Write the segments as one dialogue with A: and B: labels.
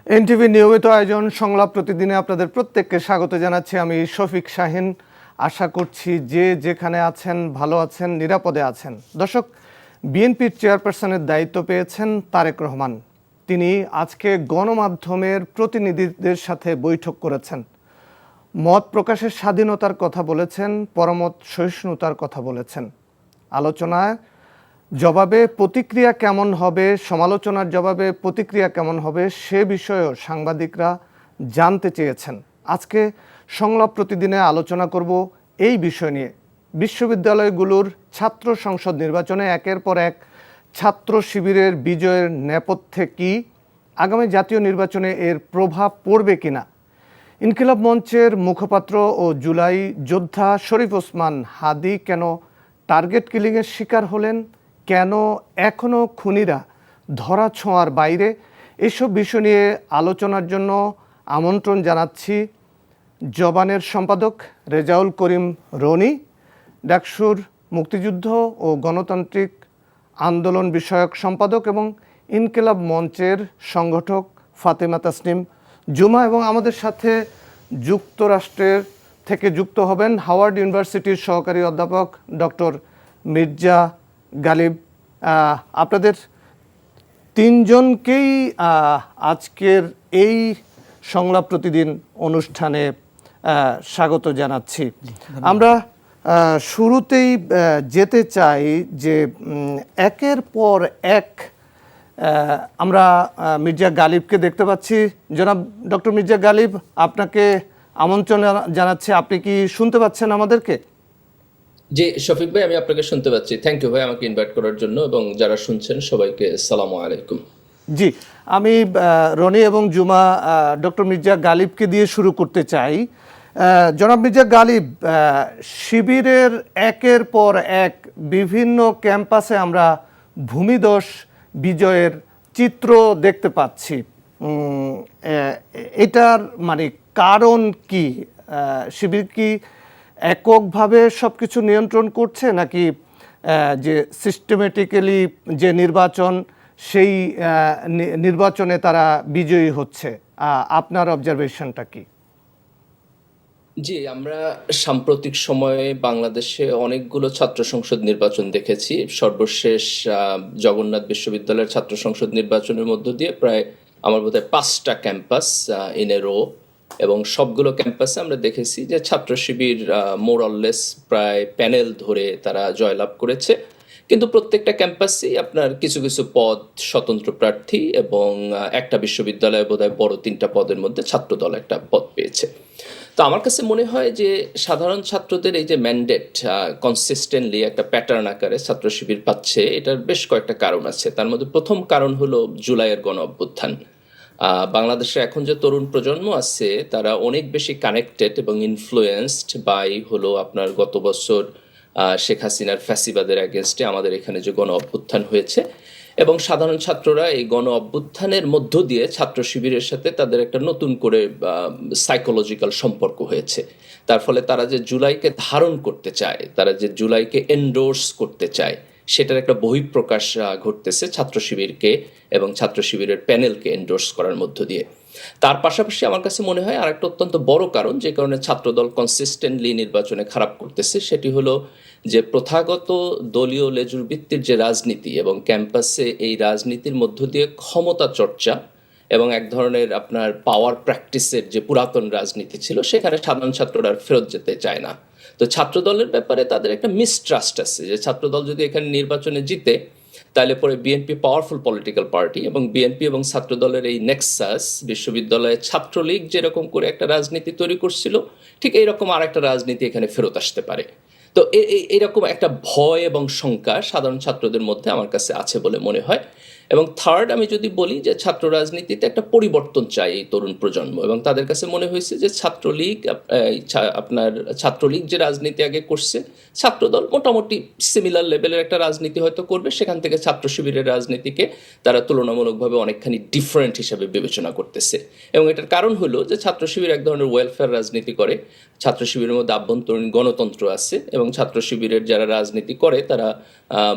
A: NTV নিয়মিত আয়োজন সংলাপ প্রতিদিনে আপনাদের প্রত্যেককে স্বাগত জানাচ্ছি। আমি শফিক শাহিন। আশা করছি যে যেখানে আছেন ভালো আছেন, নিরাপদে আছেন। দর্শক, বিএনপির চেয়ারপারসনের দায়িত্ব পেয়েছেন তারেক রহমান। তিনি আজকে গণমাধ্যমের প্রতিনিধিদের সাথে বৈঠক করেছেন। মত প্রকাশের স্বাধীনতার কথা বলেছেন, পরমত সহিষ্ণুতার কথা বলেছেন। আলোচনায় জবাবে প্রতিক্রিয়া কেমন হবে, সমালোচনার জবাবে প্রতিক্রিয়া কেমন হবে সে বিষয়েও সাংবাদিকরা জানতে চেয়েছেন। আজকে সংলাপ প্রতিদিনে আলোচনা করব এই বিষয় নিয়ে। বিশ্ববিদ্যালয়গুলোর ছাত্র সংসদ নির্বাচনে একের পর এক ছাত্র শিবিরের বিজয়ের নেপথ্যে কি, আগামী জাতীয় নির্বাচনে এর প্রভাব পড়বে কিনা, ইনকিলাব মঞ্চের মুখপাত্র ও জুলাই যোদ্ধা শরীফ ওসমান হাদি কেন টার্গেট কিলিংয়ের শিকার হলেন, কেন এখনও খুনিরা ধরা ছোঁয়ার বাইরে, এসব বিষয় নিয়ে আলোচনার জন্য আমন্ত্রণ জানাচ্ছি জবানের সম্পাদক রেজাউল করিম রনি, ডাকসুর মুক্তিযুদ্ধ ও গণতান্ত্রিক আন্দোলন বিষয়ক সম্পাদক এবং ইনকিলাব মঞ্চের সংগঠক ফাতেমা তাসনিম জুমা, এবং আমাদের সাথে যুক্তরাষ্ট্রের থেকে যুক্ত হবেন হাওয়ার্ড ইউনিভার্সিটির সহকারী অধ্যাপক ডক্টর মির্জা গালিব। আপনাদের তিনজনকেই আজকের এই সংলাপ প্রতিদিন অনুষ্ঠানে স্বাগত জানাচ্ছি। আমরা শুরুতেই যেতে চাই যে একের পর এক আমরা মির্জা গালিবকে দেখতে পাচ্ছি। জনাব ডক্টর মির্জা গালিব, আপনাকে আমন্ত্রণ জানাচ্ছি। আপনি কি শুনতে পাচ্ছেন আমাদেরকে?
B: জি শফিক ভাই, আমি আপনাকে শুনতে পাচ্ছি। থ্যাংক ইউ ভাই আমাকে ইনভাইট করার জন্য, এবং যারা শুনছেন সবাইকে আসসালামু আলাইকুম।
A: জি, আমি রনি এবং জুমা ডক্টর মির্জা গালিবকে দিয়ে শুরু করতে চাই। জনাব মির্জা গালিব, শিবিরের একের পর এক বিভিন্ন ক্যাম্পাসে আমরা ভূমিধস বিজয়ের চিত্র দেখতে পাচ্ছি। এটার মানে কারণ কি? শিবির কি এককভাবে সব কিছু নিয়ন্ত্রণ করছে, নাকি যে সিস্টেমেটিক্যালি যে নির্বাচন সেই নির্বাচনে তারা বিজয়ী হচ্ছে? আপনার অবজারভেশনটা কি?
B: জি, আমরা সাম্প্রতিক সময়ে বাংলাদেশে অনেকগুলো ছাত্র সংসদ নির্বাচন দেখেছি। সর্বশেষ জগন্নাথ বিশ্ববিদ্যালয়ের ছাত্র সংসদ নির্বাচনের মধ্য দিয়ে প্রায় আমার বোধহয় 5টা ক্যাম্পাস ইন এ রো, এবং সবগুলো ক্যাম্পাসে আমরা দেখেছি যে ছাত্র শিবির মোর অরলেস প্রায় প্যানেল ধরে তারা জয়লাভ করেছে। কিন্তু প্রত্যেকটা ক্যাম্পাসেই আপনার কিছু কিছু পদ স্বতন্ত্র প্রার্থী, এবং একটা বিশ্ববিদ্যালয়ে বোধহয় বড় 3টা পদের মধ্যে ছাত্রদল একটা পদ পেয়েছে। তো আমার কাছে মনে হয় যে সাধারণ ছাত্রদের এই যে ম্যান্ডেট কনসিস্টেন্টলি একটা প্যাটার্ন আকারে ছাত্র শিবির পাচ্ছে, এটার বেশ কয়েকটা কারণ আছে। তার মধ্যে প্রথম কারণ হলো জুলাইয়ের গণ অভ্যুত্থান। বাংলাদেশে এখন যে তরুণ প্রজন্ম আছে তারা অনেক বেশি কানেক্টেড এবং ইনফ্লুয়েন্সড বাই হলো আপনার গত বছর শেখ হাসিনার ফ্যাসিবাদের অ্যাগেনস্টে আমাদের এখানে যে গণ অভ্যুত্থান হয়েছে, এবং সাধারণ ছাত্ররা এই গণ অভ্যুত্থানের মধ্য দিয়ে ছাত্র শিবিরের সাথে তাদের একটা নতুন করে সাইকোলজিক্যাল সম্পর্ক হয়েছে। তার ফলে তারা যে জুলাইকে ধারণ করতে চায়, তারা যে জুলাইকে এন্ডোর্স করতে চায়, সেটার একটা বহিঃপ্রকাশ ঘটতেছে ছাত্র শিবিরকে এবং ছাত্র শিবিরের প্যানেলকে এন্ডোর্স করার মধ্য দিয়ে। তার পাশাপাশি আমার কাছে মনে হয় আর একটা অত্যন্ত বড় কারণ যে কারণে ছাত্রদল কনসিস্টেন্টলি নির্বাচনে খারাপ করতেছে, সেটি হলো যে প্রথাগত দলীয় লেজুর ভিত্তির যে রাজনীতি এবং ক্যাম্পাসে এই রাজনীতির মধ্য দিয়ে ক্ষমতা চর্চা এবং এক ধরনের আপনার পাওয়ার প্র্যাকটিসের যে পুরাতন রাজনীতি ছিল, সেখানে সাধারণ ছাত্ররা ফেরত যেতে চায় না। তো ছাত্রদলের ব্যাপারে তাদের একটা মিসট্রাস্ট আছে যে ছাত্রদল যদি এখানে নির্বাচনে জিতে তাহলে পরে বিএনপি পাওয়ারফুল পলিটিক্যাল পার্টি, এবং বিএনপি এবং ছাত্রদলের এই নেক্সাস, বিশ্ববিদ্যালয়ে ছাত্রলীগ যেরকম করে একটা রাজনীতি তৈরি করছিল, ঠিক এইরকম আর একটা রাজনীতি এখানে ফেরত আসতে পারে। তো এইরকম একটা ভয় এবং শঙ্কা সাধারণ ছাত্রদের মধ্যে আমার কাছে আছে বলে মনে হয়। এবং থার্ড, আমি যদি বলি যে ছাত্র রাজনীতিতে একটা পরিবর্তন চাই এই তরুণ প্রজন্ম, এবং তাদের কাছে মনে হয়েছে যে ছাত্রলীগ যে রাজনীতি আগে করছে, ছাত্রদল মোটামুটি সিমিলার লেভেলের একটা রাজনীতি হয়তো করবে, সেখান থেকে ছাত্র শিবিরের রাজনীতিকে তারা তুলনামূলকভাবে অনেকখানি ডিফারেন্ট হিসাবে বিবেচনা করতেছে। এবং এটার কারণ হলো যে ছাত্র শিবির এক ধরনের ওয়েলফেয়ার রাজনীতি করে, ছাত্র শিবিরের মধ্যে আভ্যন্তরীণ গণতন্ত্র আছে, এবং ছাত্র শিবিরের যারা রাজনীতি করে তারা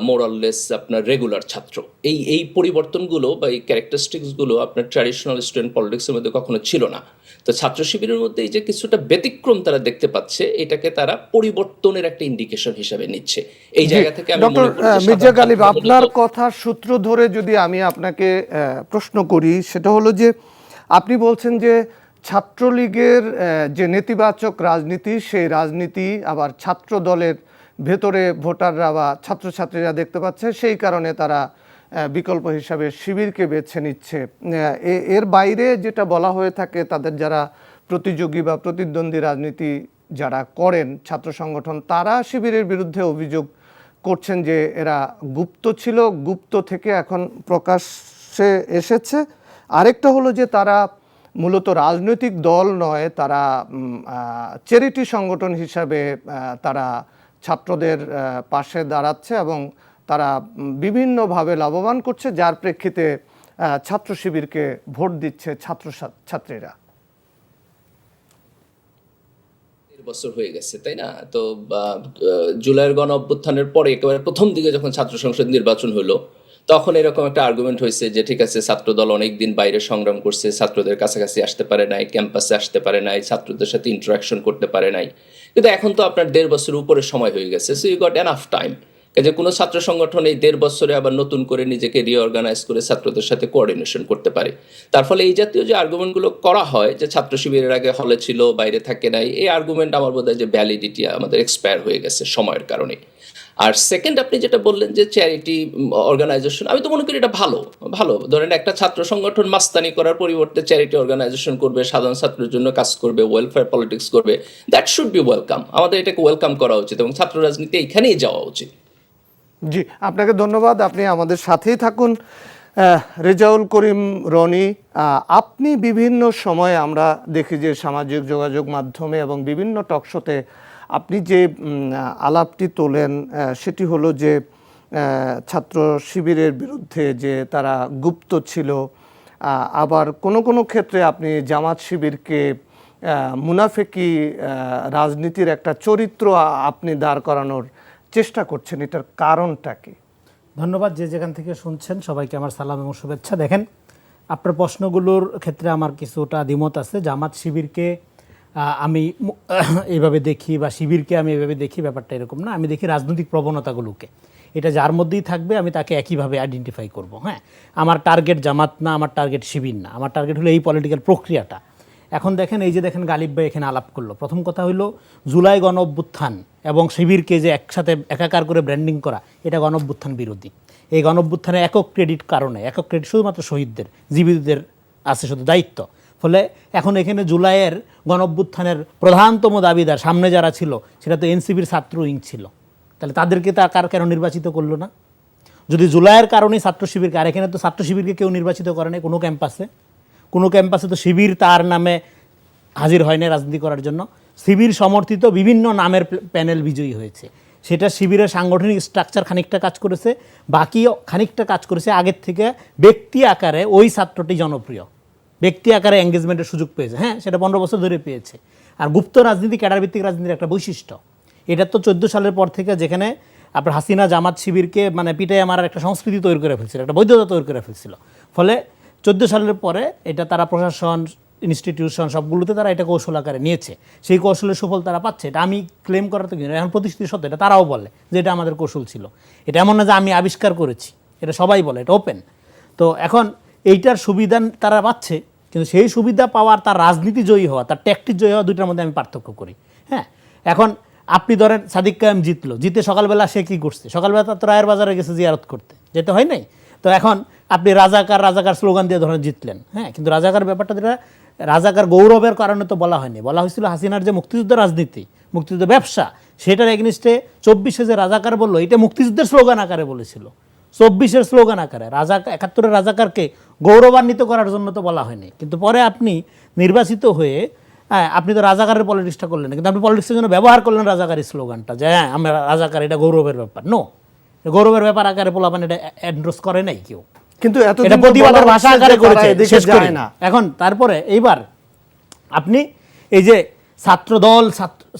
B: মোরাললেস আপনার রেগুলার ছাত্র। এই পরিবর্তনগুলো বা এই ক্যারেক্টারিস্টিক্সগুলো আপনার ট্র্যাডিশনাল স্টুডেন্ট পলিটিক্সের মধ্যে কখনো ছিল না। তো ছাত্র শিবিরের মধ্যে এই যে কিছুটা ব্যতিক্রম তারা দেখতে পাচ্ছে, এটাকে তারা পরিবর্তনের একটা ইন্ডিকেশন হিসাবে নিচ্ছে। এই জায়গা থেকে আমি
A: ডক্টর
B: মনে করি যে
A: মির্জা গালিব,
B: সাধারণ
A: আপনার কথার সূত্র ধরে যদি আমি আপনাকে প্রশ্ন করি, সেটা হলো যে আপনি বলছেন যে ছাত্রলীগের যে নেতিবাচক রাজনীতি, সেই রাজনীতি আবার ছাত্র দলের ভেতরে ভোটাররা বা ছাত্রছাত্রীরা দেখতে পাচ্ছে, সেই কারণে তারা বিকল্প হিসাবে শিবিরকে বেছে নিচ্ছে। এর বাইরে যেটা বলা হয়ে থাকে, তাদের যারা প্রতিযোগী বা প্রতিদ্বন্দ্বী রাজনীতি যারা করেন ছাত্র সংগঠন, তারা শিবিরের বিরুদ্ধে অভিযোগ করছেন যে এরা গুপ্ত ছিল, গুপ্ত থেকে এখন প্রকাশ্যে এসেছে। আরেকটা হলো যে তারা মূলত রাজনৈতিক দল নয়, তারা চ্যারিটি সংগঠন হিসাবে তারা ছাত্রদের পাশে দাঁড়াচ্ছে এবং তারা বিভিন্নভাবে লাভবান করছে, যার প্রেক্ষিতে ছাত্র শিবিরকে ভোট দিচ্ছে ছাত্রীরা।
B: বছর হয়ে গেছে, তাই না? তো জুলাইয়ের গণ অভ্যুত্থানের পরে একেবারে প্রথম দিকে যখন ছাত্র সংসদ নির্বাচন হলো, তখন এরকম একটা আর্গুমেন্ট হয়েছে যে ঠিক আছে, ছাত্রদল অনেকদিন বাইরে সংগ্রাম করছে, ছাত্রদের কাছাকাছি আসতে পারে নাই, ক্যাম্পাসে আসতে পারে নাই, ছাত্রদের সাথে ইন্টারাকশন করতে পারে নাই। কিন্তু এখন তো আপনার 1.5 বছরের উপরে সময় হয়ে গেছে, so you got enough time. যে কোনো ছাত্র সংগঠন এই 1.5 বছরে আবার নতুন করে নিজেকে রিঅর্গানাইজ করে ছাত্রদের সাথে কোঅর্ডিনেশন করতে পারে। তার ফলে এই জাতীয় যে আর্গুমেন্টগুলো করা হয় যে ছাত্র শিবিরের আগে হলে ছিল, বাইরে থাকে নাই, এই আর্গুমেন্ট আমার বোধ হয় যে ভ্যালিডিটি আমাদের এক্সপায়ার হয়ে গেছে সময়ের কারণে। আর সেকেন্ড, আপনি যেটা বললেন যে চ্যারিটি অর্গানাইজেশন, আমি তো মনে করি এটা ভালো ভালো। ধরেন একটা ছাত্র সংগঠন মাস্তানি করার পরিবর্তে চ্যারিটি অর্গানাইজেশন করবে, সাধারণ ছাত্রের জন্য কাজ করবে, ওয়েলফেয়ার পলিটিক্স করবে, দ্যাট শুড বি ওয়েলকাম। আমাদের এটাকে ওয়েলকাম করা উচিত এবং ছাত্র রাজনীতি এইখানেই যাওয়া উচিত।
A: জি, আপনাকে ধন্যবাদ, আপনি আমাদের সাথেই থাকুন। রেজাউল করিম রনি, আপনি বিভিন্ন সময়ে আমরা দেখি যে সামাজিক যোগাযোগ মাধ্যমে এবং বিভিন্ন টকশোতে আপনি যে আলাপটি তোলেন, সেটি হলো যে ছাত্র শিবিরের বিরুদ্ধে যে তারা গুপ্ত ছিল, আবার কোনো কোনো ক্ষেত্রে আপনি জামাত শিবিরকে মুনাফেকি রাজনীতির একটা চরিত্র আপনি দাঁড় করানোর চেষ্টা করছেন। এটার কারণটা কি?
C: ধন্যবাদ। যে যেখান থেকে শুনছেন সবাইকে আমার সালাম এবং শুভেচ্ছা। দেখেন, আপনার প্রশ্নগুলোর ক্ষেত্রে আমার কিছুটা দ্বিমত আছে। জামাত শিবিরকে আমি এইভাবে দেখি বা শিবিরকে আমি এইভাবে দেখি, ব্যাপারটা এরকম না। আমি দেখি রাজনৈতিক প্রবণতাগুলোকে, এটা যার মধ্যেই থাকবে আমি তাকে একইভাবে আইডেন্টিফাই করব। হ্যাঁ, আমার টার্গেট জামাত না, আমার টার্গেট শিবির না, আমার টার্গেট হলো এই পলিটিক্যাল প্রক্রিয়াটা। এখন দেখেন, এই যে দেখেন গালিব ভাই এখানে আলাপ করলো, প্রথম কথা হলো জুলাই গণ অভ্যুত্থান এবং শিবিরকে যে একসাথে একাকার করে ব্র্যান্ডিং করা, এটা গণ অভ্যুত্থান বিরোধী। এই গণ অভ্যুত্থানে একক ক্রেডিট কারণে, একক ক্রেডিট শুধুমাত্র শহীদদের, জীবিতদের আছে শুধু দায়িত্ব। ফলে এখন এখানে জুলাইয়ের গণ অভ্যুত্থানের প্রধানতম দাবিদার সামনে যারা ছিল, সেটা তো এনসিপির ছাত্র উইং ছিল। তাহলে তাদেরকে কার কেন নির্বাচিত করলো না? যদি জুলাইয়ের কারণেই ছাত্র শিবিরকে, আর এখানে তো ছাত্র শিবিরকে কেউ নির্বাচিত করে নাই কোনো ক্যাম্পাসে তো শিবির তার নামে হাজির হয় না রাজনীতি করার জন্য। শিবির সমর্থিত বিভিন্ন নামের প্যানেল বিজয়ী হয়েছে। সেটা শিবিরের সাংগঠনিক স্ট্রাকচার খানিকটা কাজ করেছে, বাকি খানিকটা কাজ করেছে আগের থেকে ব্যক্তি আকারে ওই ছাত্রটি জনপ্রিয়, ব্যক্তি আকারে এঙ্গেজমেন্টের সুযোগ পেয়েছে। হ্যাঁ, সেটা 15 বছর ধরে পেয়েছে। আর গুপ্ত রাজনীতি ক্যাডারভিত্তিক রাজনীতির একটা বৈশিষ্ট্য। এটা তো 14 সালের পর থেকে, যেখানে আপনার হাসিনা জামাত শিবিরকে মানে পিটাইয়া মারার একটা সংস্কৃতি তৈরি করে ফেলছিল, একটা বৈধতা তৈরি করে ফেলছিল। ফলে 14 সালের পরে এটা তারা প্রশাসন, ইনস্টিটিউশন সবগুলোতে তারা এটা কৌশল আকারে নিয়েছে। সেই কৌশলের সুফল তারা পাচ্ছে। এটা আমি ক্লেম করার তো কিন্তু এখন প্রতিষ্ঠিত সত্য, এটা তারাও বলে যে এটা আমাদের কৌশল ছিল। এটা এমন না যে আমি আবিষ্কার করেছি, এটা সবাই বলে, এটা ওপেন। তো এখন এইটার সুবিধা তারা পাচ্ছে, কিন্তু সেই সুবিধা পাওয়ার তার রাজনীতি জয়ী হওয়া, তার ট্যাকটিক জয়ী হওয়া, দুইটার মধ্যে আমি পার্থক্য করি। হ্যাঁ, এখন আপনি ধরেন সাদিক কায়েম জিতে সকালবেলা সে কী করছে? সকালবেলা তো রায়ের বাজারে গেছে জিয়ারত করতে, যেতে হয় নাই। তো এখন আপনি রাজাকার স্লোগান দিয়ে ধরেন জিতলেন। হ্যাঁ, কিন্তু রাজাকার ব্যাপারটা যেটা রাজাকার গৌরবের কারণে তো বলা হয়নি, বলা হয়েছিল হাসিনার যে মুক্তিযুদ্ধ রাজনীতি, মুক্তিযুদ্ধ ব্যবসা, সেটার এগেনিস্টে 24-এ যে রাজাকার বললো, এটা মুক্তিযুদ্ধের স্লোগান আকারে বলেছিল, 24-এর স্লোগান আকারে। 71-এর রাজাকারকে গৌরবান্বিত করার জন্য তো বলা হয়নি। কিন্তু পরে আপনি নির্বাচিত হয়ে আপনি তো রাজাকারের পলিটিক্সটা করলেন, কিন্তু আপনি পলিটিক্সের জন্য ব্যবহার করলেন রাজাকারের স্লোগানটা, যে হ্যাঁ আমরা রাজাকার, এটা গৌরবের ব্যাপার। নো, গৌরবের ব্যাপার আকারে পোলাপান এটা এন্ডোর্স করে নাই কেউ,
A: কিন্তু
C: এটা প্রতিবাদের ভাষা আকারে করেছে, শেষ করে না। এখন তারপরে এইবার আপনি এই যে ছাত্রদল,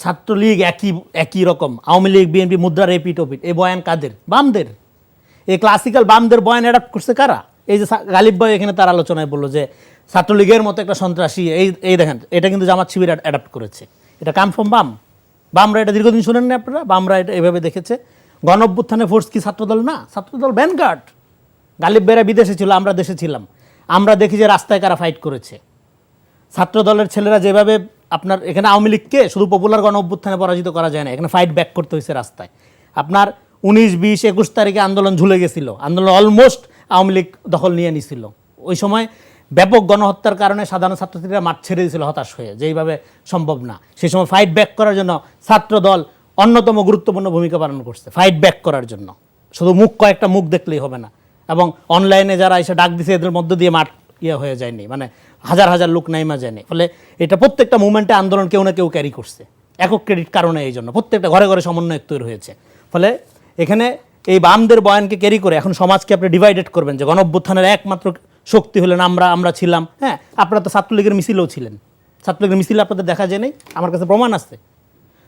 C: ছাত্রলীগ একই রকম, আওয়ামী লীগ, বিএনপি মুদ্রার এপিট ওপিট, এই বয়ান কাদের? বামদের। এই ক্লাসিক্যাল বামদের বয়ান অ্যাডাপ্ট করছে কারা? এই যে গালিব ভাই এখানে তার আলোচনায় বললো যে ছাত্রলীগের মতো একটা সন্ত্রাসী, এই দেখেন এটা কিন্তু জামাত শিবির অ্যাডাপ্ট করেছে। এটা কাম ফ্রম বামরা এটা দীর্ঘদিন শুনেননি আপনারা? বামরা এটা এভাবে দেখেছে। গণ অভ্যুত্থানে ফোর্স কি ছাত্রদল না? ছাত্রদল ভ্যানগার্ড। গালিব ভাইরা বিদেশে ছিল, আমরা দেশে ছিলাম, আমরা দেখি যে রাস্তায় কারা ফাইট করেছে। ছাত্র দলের ছেলেরা যেভাবে আপনার এখানে আওয়ামী লীগকে শুধু পপুলার গণ অভ্যুত্থানে পরাজিত করা যায় না, এখানে ফাইট ব্যাক করতে হয়েছে রাস্তায়। আপনার 19, 20, 21 তারিখে আন্দোলন ঝুলে গেছিল, আন্দোলন অলমোস্ট আওয়ামী লীগ দখল নিয়ে নিছিল। ওই সময় ব্যাপক গণহত্যার কারণে সাধারণ ছাত্রছাত্রীরা মাঠ ছেড়ে দিয়েছিল হতাশ হয়ে, যে এইভাবে সম্ভব না। সেই সময় ফাইট ব্যাক করার জন্য ছাত্র দল অন্যতম গুরুত্বপূর্ণ ভূমিকা পালন করছে, ফাইট ব্যাক করার জন্য। শুধু কয়েকটা মুখ দেখলেই হবে না। এবং অনলাইনে যারা এসে ডাক দিছে এদের মধ্য দিয়ে মাঠ হয়ে যায়নি, মানে হাজার হাজার লোক নাইমা যায়নি। ফলে এটা প্রত্যেকটা মুভমেন্টে আন্দোলন কেউ না কেউ ক্যারি করছে, একক ক্রেডিট কারণে। এই জন্য প্রত্যেকটা ঘরে ঘরে সমন্বয়ক তৈরি হয়েছে। ফলে এখানে এই বামদের বয়ানকে ক্যারি করে এখন সমাজকে আপনি ডিভাইডেড করবেন যে গণ অভ্যুত্থানের একমাত্র শক্তি হলেন আমরা ছিলাম। হ্যাঁ, আপনারা তো ছাত্রলীগের মিছিলেও ছিলেন, ছাত্রলীগের মিছিলে আপনাদের দেখা যায় নাই? আমার কাছে প্রমাণ আছে।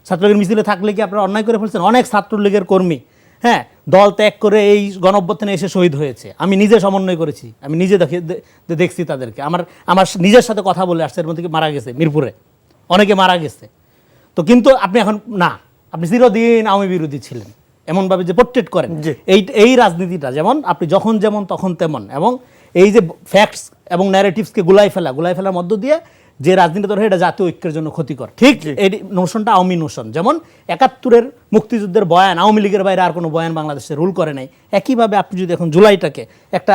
C: ছাত্রলীগের মিছিলে থাকলে কি আপনারা অন্যায় করে ফেলছেন? অনেক ছাত্রলীগের কর্মী হ্যাঁ দল ত্যাগ করে এই গণ অভ্যুত্থানে এসে শহীদ হয়েছে। আমি নিজে সমন্বয় করেছি, আমি নিজে দেখছি তাদেরকে। আমার নিজের সাথে কথা বলে আসছে, এর মধ্যে মারা গেছে মিরপুরে, অনেকে মারা গেছে। তো কিন্তু আপনি এখন না, আপনি চিরদিন আওয়ামী বিরোধী ছিলেন এমনভাবে যে পোর্ট্রেট করেন। এই রাজনীতিটা যেমন আপনি যখন যেমন তখন তেমন, এবং এই যে ফ্যাক্টস এবং ন্যারেটিভসকে গুলাই ফেলার মধ্য দিয়ে যে রাজনীতি ধরে এটা জাতীয় ঐক্যের জন্য ক্ষতিকর। ঠিক এই নোশনটা আওয়ামী নোশন। যেমন 71-এর মুক্তিযুদ্ধের বয়ান আওয়ামী লীগের বাইরে আর কোনো বয়ান বাংলাদেশে রুল করে নাই, একইভাবে আপনি যদি এখন জুলাইটাকে একটা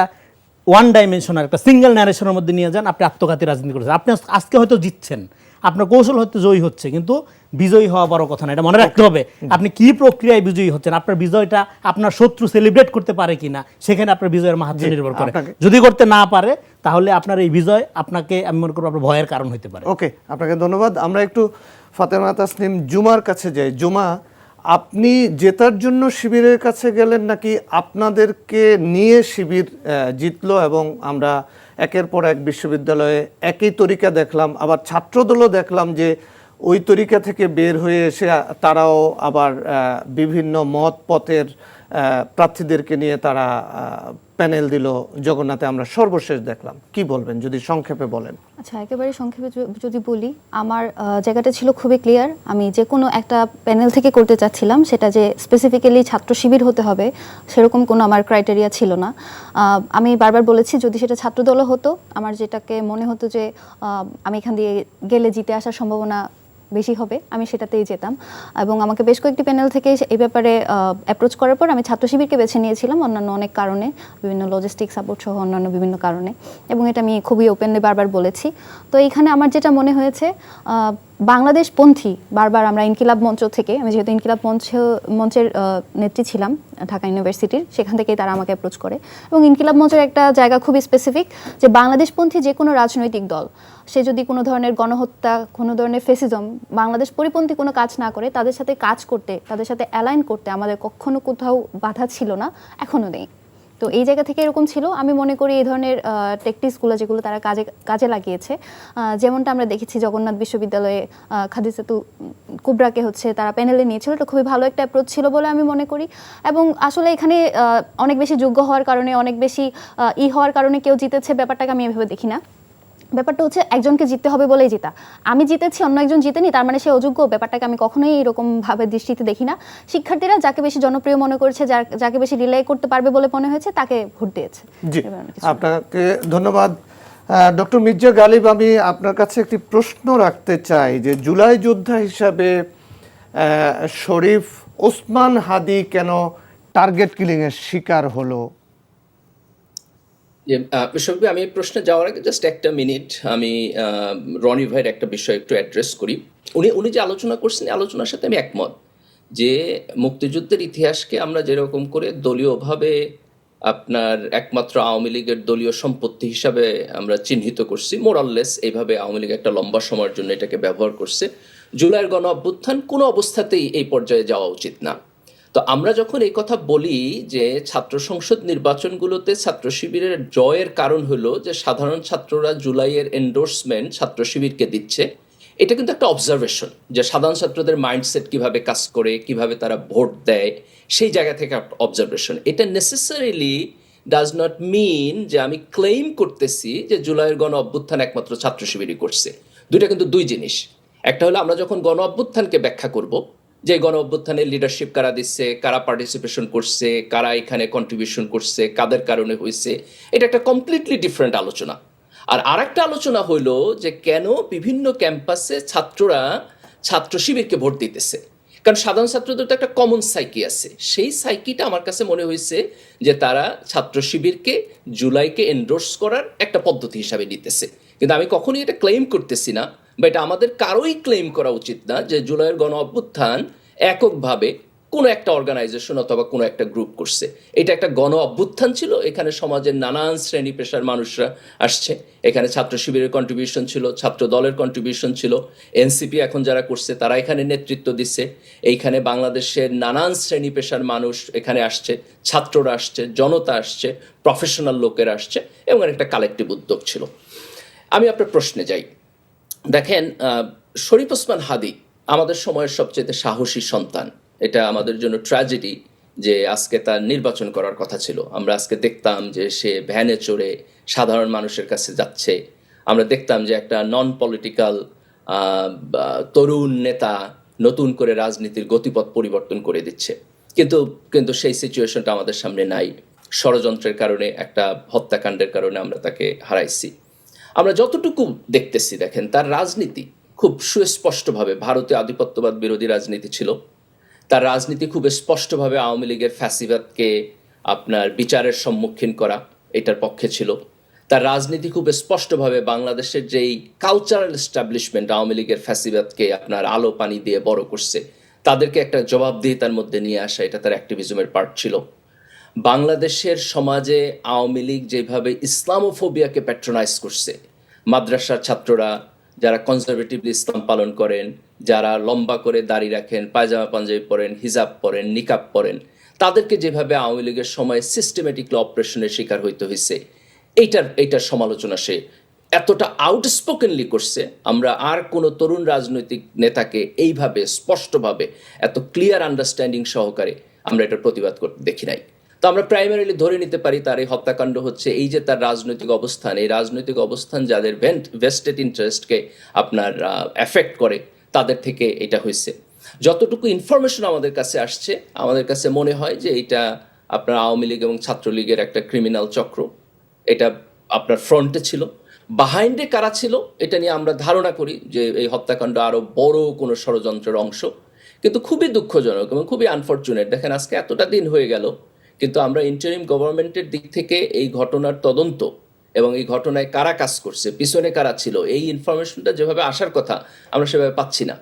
C: ওয়ান ডাইমেনশনাল একটা সিঙ্গেল ন্যারেশনের মধ্যে নিয়ে যান, আপনি আত্মঘাতী রাজনীতি করেছেন। আপনি আজকে হয়তো জিতছেন, আপনার কৌশল হয়তো জয়ী হচ্ছে, কিন্তু বিজয়ী হওয়া বড় কথা না, এটা মনে রাখতে হবে। আপনি কি প্রক্রিয়ায় বিজয়ী হচ্ছেন, আপনার বিজয়টা আপনার শত্রু সেলিব্রেট করতে পারে কিনা, সেখানে আপনার বিজয়ের মাহাত্ম্য নির্ভর করে। যদি করতে না পারে তাহলে আপনার এই বিজয় আপনাকে, আমি মনে করব, আপনার ভয়ের কারণ হতে পারে।
A: ওকে, আপনাকে ধন্যবাদ। আমরা একটু ফাতেমা তাসনিম জুমার কাছে যাই। জুমা, আপনি জেতার জন্য শিবিরের কাছে গেলেন নাকি আপনাদেরকে নিয়ে শিবির জিতলো? এবং আমরা একের পর এক বিশ্ববিদ্যালয়ে একই তরিকা দেখলাম, আবার ছাত্রদলও দেখলাম যে ওই তরিকা থেকে বের হয়ে এসে তারাও আবার বিভিন্ন মত পথের প্রার্থীদেরকে নিয়ে তারা প্যানেল দিল জগন্নাথে, আমরা সর্বশেষ দেখলাম। কি বলবেন যদি সংক্ষেপে বলেন?
D: আচ্ছা, একেবারে সংক্ষেপে যদি বলি, আমার জায়গাটা ছিল খুবই ক্লিয়ার। আমি যে কোনো একটা প্যানেল থেকে করতে চাচ্ছিলাম, সেটা যে স্পেসিফিক্যালি ছাত্র শিবির হতে হবে সেরকম কোনো আমার ক্রাইটেরিয়া ছিল না। আমি বারবার বলেছি, যদি সেটা ছাত্রদলও হতো, আমার যেটাকে মনে হতো যে আমি এখান দিয়ে গেলে জিতে আসার সম্ভাবনা বেশি হবে, আমি সেটাতেই যেতাম। এবং আমাকে বেশ কয়েকটি প্যানেল থেকে এই ব্যাপারে অ্যাপ্রোচ করার পর আমি ছাত্র শিবিরকে বেছে নিয়েছিলাম, অন্যান্য অনেক কারণে, বিভিন্ন লজিস্টিক সাপোর্ট সহ অন্যান্য বিভিন্ন কারণে, এবং এটা আমি খুবই ওপেনলি বারবার বলেছি। তো এইখানে আমার যেটা মনে হয়েছে, বাংলাদেশপন্থী, বারবার আমরা ইনকিলাব মঞ্চ থেকে, আমি যেহেতু ইনকিলাব মঞ্চের নেত্রী ছিলাম ঢাকা ইউনিভার্সিটির, সেখান থেকেই তারা আমাকে অ্যাপ্রোচ করে। এবং ইনকিলাব মঞ্চের একটা জায়গা খুবই স্পেসিফিক, যে বাংলাদেশপন্থী যে কোনো রাজনৈতিক দল, সে যদি কোনো ধরনের গণহত্যা, কোনো ধরনের ফেসিজম, বাংলাদেশ পরিপন্থী কোনো কাজ না করে, তাদের সাথে কাজ করতে, তাদের সাথে অ্যালাইন করতে আমাদের কখনো কোথাও বাধা ছিল না, এখনও নেই। তো এই জায়গা থেকে এরকম ছিল। আমি মনে করি এই ধরনের টেকটিক্সগুলো যেগুলো তারা কাজে লাগিয়েছে, যেমনটা আমরা দেখেছি জগন্নাথ বিশ্ববিদ্যালয়ে খাদিজাতুল কুবরাকে তারা প্যানেলে নিয়েছিল, এটা খুবই ভালো একটা অ্যাপ্রোচ ছিল বলে আমি মনে করি। এবং আসলে এখানে অনেক বেশি যোগ্য হওয়ার কারণে, অনেক বেশি হওয়ার কারণে কেউ জিতেছে, ব্যাপারটাকে আমি এভাবে দেখি না। ব্যাপারটা হচ্ছে একজনকে জিততে হবে বলেই জেতা। আমি জিতেছি, অন্য একজন জিতেনি, তার মানে সে অযোগ্য, ব্যাপারটাকে আমি কখনোই এরকম ভাবে দৃষ্টিতে দেখি না। শিক্ষার্থীরা যাকে বেশি জনপ্রিয় মনে করেছে, যাকে বেশি রিলে করতে পারবে বলে মনে হয়েছে, তাকে ভোট দিয়েছে।
A: জি, আপনাকে ধন্যবাদ। ডক্টর মির্জা গালিব, আমি আপনার কাছে একটি প্রশ্ন রাখতে চাই যে জুলাই যোদ্ধা হিসাবে শরীফ ওসমান হাদি কেন টার্গেট কিলিং এর শিকার হলো?
B: আমি এই প্রশ্নে যাওয়ার আগে জাস্ট একটা মিনিট আমি রনি ভাইয়ের একটা বিষয় একটু অ্যাড্রেস করি। উনি যে আলোচনা করছেন, আলোচনার সাথে আমি একমত যে মুক্তিযুদ্ধের ইতিহাসকে আমরা যেরকম করে দলীয়ভাবে আপনার একমাত্র আওয়ামী লীগের দলীয় সম্পত্তি হিসাবে আমরা চিহ্নিত করছি, মোরাললেস এইভাবে আওয়ামী লীগ একটা লম্বা সময়ের জন্য এটাকে ব্যবহার করছে। জুলাইয়ের গণ অভ্যুত্থান কোনো অবস্থাতেই এই পর্যায়ে যাওয়া উচিত না। তো আমরা যখন এই কথা বলি যে ছাত্র সংসদ নির্বাচনগুলোতে ছাত্র শিবিরের জয়ের কারণ হলো যে সাধারণ ছাত্ররা জুলাইয়ের এন্ডোর্সমেন্ট ছাত্র শিবিরকে দিচ্ছে, এটা কিন্তু একটা অবজারভেশন যে সাধারণ ছাত্রদের মাইন্ডসেট কিভাবে কাজ করে, কিভাবে তারা ভোট দেয়, সেই জায়গা থেকে অবজারভেশন। এটা নেসেসারিলি ডাজ নট মিন যে আমি ক্লেইম করতেছি যে জুলাইয়ের গণ অভ্যুত্থান একমাত্র ছাত্র শিবিরই করছে। দুইটা কিন্তু দুই জিনিস। একটা হলো আমরা যখন গণ অভ্যুত্থানকে ব্যাখ্যা করব, যে গণ অভ্যুত্থানের লিডারশিপ কারা দিচ্ছে, কারা পার্টিসিপেশন করছে, কারা এখানে কন্ট্রিবিউশন করছে, কাদের কারণে হয়েছে, এটা একটা কমপ্লিটলি ডিফারেন্ট আলোচনা। আর আরেকটা আলোচনা হইলো যে কেন বিভিন্ন ক্যাম্পাসে ছাত্ররা ছাত্র শিবিরকে ভোট দিতেছে। কারণ সাধারণ ছাত্রদের তো একটা কমন সাইকি আছে, সেই সাইকিটা আমার কাছে মনে হয়েছে যে তারা ছাত্র শিবিরকে জুলাইকে এন্ডোর্স করার একটা পদ্ধতি হিসাবে নিতেছে। কিন্তু আমি কখনোই এটা ক্লেম করতেছি না, বা এটা আমাদের কারোই ক্লেম করা উচিত না যে জুলাইয়ের গণ অভ্যুত্থান এককভাবে কোনো একটা অর্গানাইজেশন অথবা কোনো একটা গ্রুপ করছে। এটা একটা গণ অভ্যুত্থান ছিল, এখানে সমাজের নানান শ্রেণী পেশার মানুষরা আসছে, এখানে ছাত্র শিবিরের কন্ট্রিবিউশন ছিল, ছাত্র দলের কন্ট্রিবিউশন ছিল, এনসিপি এখন যারা করছে তারা এখানে নেতৃত্ব দিচ্ছে, এইখানে বাংলাদেশের নানান শ্রেণী পেশার মানুষ এখানে আসছে, ছাত্ররা আসছে, জনতা আসছে, প্রফেশনাল লোকেরা আসছে, এবং একটা কালেকটিভ উদ্যোগ ছিল। আমি আপনার প্রশ্নে যাই। দেখেন, শরীফ ওসমান হাদী আমাদের সময়ের সবচেয়ে সাহসী সন্তান। এটা আমাদের জন্য ট্র্যাজেডি যে আজকে তার নির্বাচন করার কথা ছিল। আমরা আজকে দেখতাম যে সে ভ্যানে চড়ে সাধারণ মানুষের কাছে যাচ্ছে, আমরা দেখতাম যে একটা নন পলিটিক্যাল তরুণ নেতা নতুন করে রাজনীতির গতিপথ পরিবর্তন করে দিচ্ছে। কিন্তু সেই সিচুয়েশনটা আমাদের সামনে নাই। ষড়যন্ত্রের কারণে, একটা হত্যাকাণ্ডের কারণে আমরা তাকে হারাইছি। আমরা যতটুকু দেখতেছি, দেখেন তার রাজনীতি খুব সুস্পষ্টভাবে ভারতীয় আধিপত্যবাদ বিরোধী রাজনীতি ছিল। তার রাজনীতি খুব স্পষ্টভাবে আওয়ামী লীগের ফ্যাসিবাদকে আপনার বিচারের সম্মুখীন করা, এটার পক্ষে ছিল। তার রাজনীতি খুব স্পষ্টভাবে বাংলাদেশের যেই কালচারাল এস্টাবলিশমেন্ট আওয়ামী লীগের ফ্যাসিবাদকে আপনার আলো পানি দিয়ে বড় করছে, তাদেরকে একটা জবাবদিহিতার মধ্যে নিয়ে আসা, এটা তার অ্যাক্টিভিজমের পার্ট ছিল। বাংলাদেশের সমাজে আওয়ামী লীগ যেভাবে ইসলামোফোবিয়াকে প্যাট্রোনাইজ করছে, মাদ্রাসার ছাত্ররা যারা কনজারভেটিভলি ইসলাম পালন করেন, যারা লম্বা করে দাড়ি রাখেন, পায়জামা পাঞ্জাবি পরেন, হিজাব পরেন, নিকাব পরেন, তাদেরকে যেভাবে আওয়ামী লীগের সময় সিস্টেমেটিকলি অপারেশনের শিকার হইতে হয়েছে, এইটার সমালোচনা সে এতটা আউটস্পোকেনলি করছে। আমরা আর কোনো তরুণ রাজনৈতিক নেতাকে এইভাবে স্পষ্টভাবে এত ক্লিয়ার আন্ডারস্ট্যান্ডিং সহকারে আমরা এটার প্রতিবাদ করতে দেখি নাই। তো আমরা প্রাইমারিলি ধরে নিতে পারি তার এই হত্যাকাণ্ড হচ্ছে এই যে তার রাজনৈতিক অবস্থান, এই রাজনৈতিক অবস্থান যাদের ভেস্টেড ইন্টারেস্টকে আপনার এফেক্ট করে, তাদের থেকে এটা হয়েছে। যতটুকু ইনফরমেশন আমাদের কাছে আসছে, আমাদের কাছে মনে হয় যে এটা আপনার আওয়ামী লীগ এবং ছাত্রলীগের একটা ক্রিমিনাল চক্র, এটা আপনার ফ্রন্টে ছিল। বাহাইন্ডে কারা ছিল এটা নিয়ে আমরা ধারণা করি যে এই হত্যাকাণ্ড আরও বড় কোনো ষড়যন্ত্রের অংশ। কিন্তু খুবই দুঃখজনক এবং খুবই আনফর্চুনেট, দেখেন আজকে এতটা দিন হয়ে গেল, কিন্তু আমরা ইন্টারিম গভর্নমেন্টের দিক থেকে এই ঘটনার তদন্ত এবং এই ঘটনায় কারা কাজ করছে, পিছনে কারা ছিল, এই ইনফরমেশনটা যেভাবে আসার কথা আমরা সেভাবে পাচ্ছি না।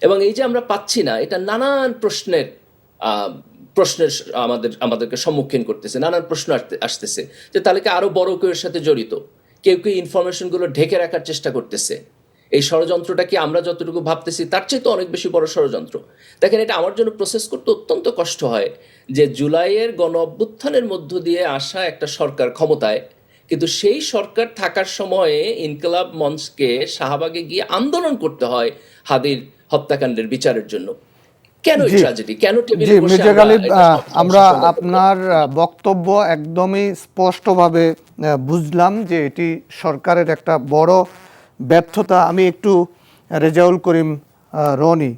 B: এবং এই যে আমরা পাচ্ছি না, এটা নানান প্রশ্নের আমাদেরকে সম্মুখীন করতেছে, নানান প্রশ্ন আসতেছে যে তাহলে কি আরও বড় কেউ এর সাথে জড়িত, কেউ কেউ ইনফরমেশনগুলো ঢেকে রাখার চেষ্টা করতেছে। এই ষড়যন্ত্রটা কি আমরা যতটুকু ভাবতেছি তার চেয়ে তো অনেক বেশি বড় ষড়যন্ত্র। দেখেন, এটা আমার জন্য প্রসেস করতে অত্যন্ত কষ্ট হয় যে জুলাইয়ের গণ অভ্যুত্থানের মধ্য দিয়ে আসা একটা সরকার ক্ষমতায়, কিন্তু সেই সরকার থাকার সময়ে ইনকিলাব মঞ্চকে শাহবাগে গিয়ে আন্দোলন করতে হয় হাদির হত্যাকাণ্ডের বিচারের জন্য। কেন এই ট্র্যাজেডি? কেন টেবিলে বসে
A: মির্জা গালিব, আমরা আপনার বক্তব্য একদমই স্পষ্টভাবে বুঝলাম যে এটি সরকারের একটা বড় ব্যর্থতা। আমি একটু রেজাউল করিম রনি,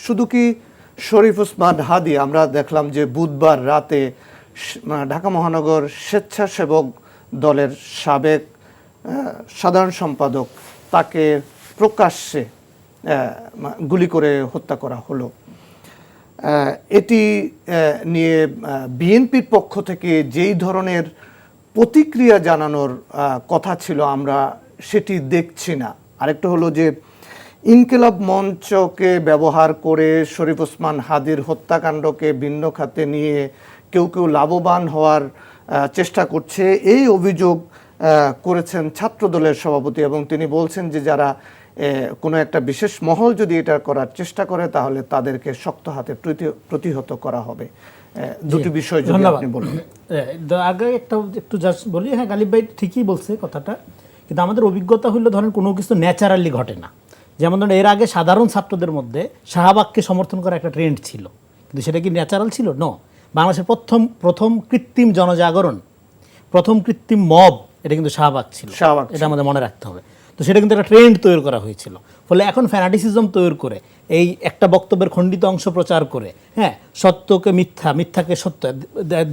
A: শুধু কি শরীফ ওসমান হাদী, আমরা দেখলাম যে বুধবার রাতে ঢাকা মহানগর স্বেচ্ছাসেবক দলের সাবেক সাধারণ সম্পাদক, তাকে প্রকাশ্যে গুলি করে হত্যা করা হলো। এটি নিয়ে বিএনপির পক্ষ থেকে যেই ধরনের প্রতিক্রিয়া জানানোর কথা ছিল আমরা সেটি দেখছি না। আরেকটা হলো যে ইনকিলাব মঞ্চকে ব্যবহার করে শরীফ ওসমান হাদীর হত্যাকাণ্ডকে ভিন্ন খাতে নিয়ে কেউ কেউ লাভবান হওয়ার চেষ্টা করছে, এই অভিযোগ করেছেন ছাত্রদলের সভাপতি। এবং তিনি বলছেন যে যারা কোনো একটা বিশেষ মহল যদি এটা করার চেষ্টা করে তাহলে তাদেরকে শক্ত হাতে প্রতিহত করা হবে। দুটি বিষয় যদি আপনি বলেন।
C: আগে একটু জাস্ট বলি, হ্যাঁ গালিব ভাই ঠিকই বলছে কথাটা, কিন্তু আমাদের অভিজ্ঞতা হলো ধরেন কোনো কিছু ন্যাচারালি ঘটে না। যেমন ধরুন এর আগে সাধারণ ছাত্রদের মধ্যে শাহবাগকে সমর্থন করা একটা ট্রেন্ড ছিল, কিন্তু সেটা কি ন্যাচারাল ছিল? নো। বাংলাদেশের প্রথম কৃত্রিম জনজাগরণ, প্রথম কৃত্রিম মব, এটা কিন্তু শাহবাগ ছিল। এটা আমাদের মনে রাখতে হবে। তো সেটা কিন্তু একটা ট্রেন্ড তৈরি করা হয়েছিল। ফলে এখন ফ্যানাটিসিজম তৈরি করে এই একটা বক্তব্যের খণ্ডিত অংশ প্রচার করে, হ্যাঁ, সত্যকে মিথ্যা, মিথ্যাকে সত্য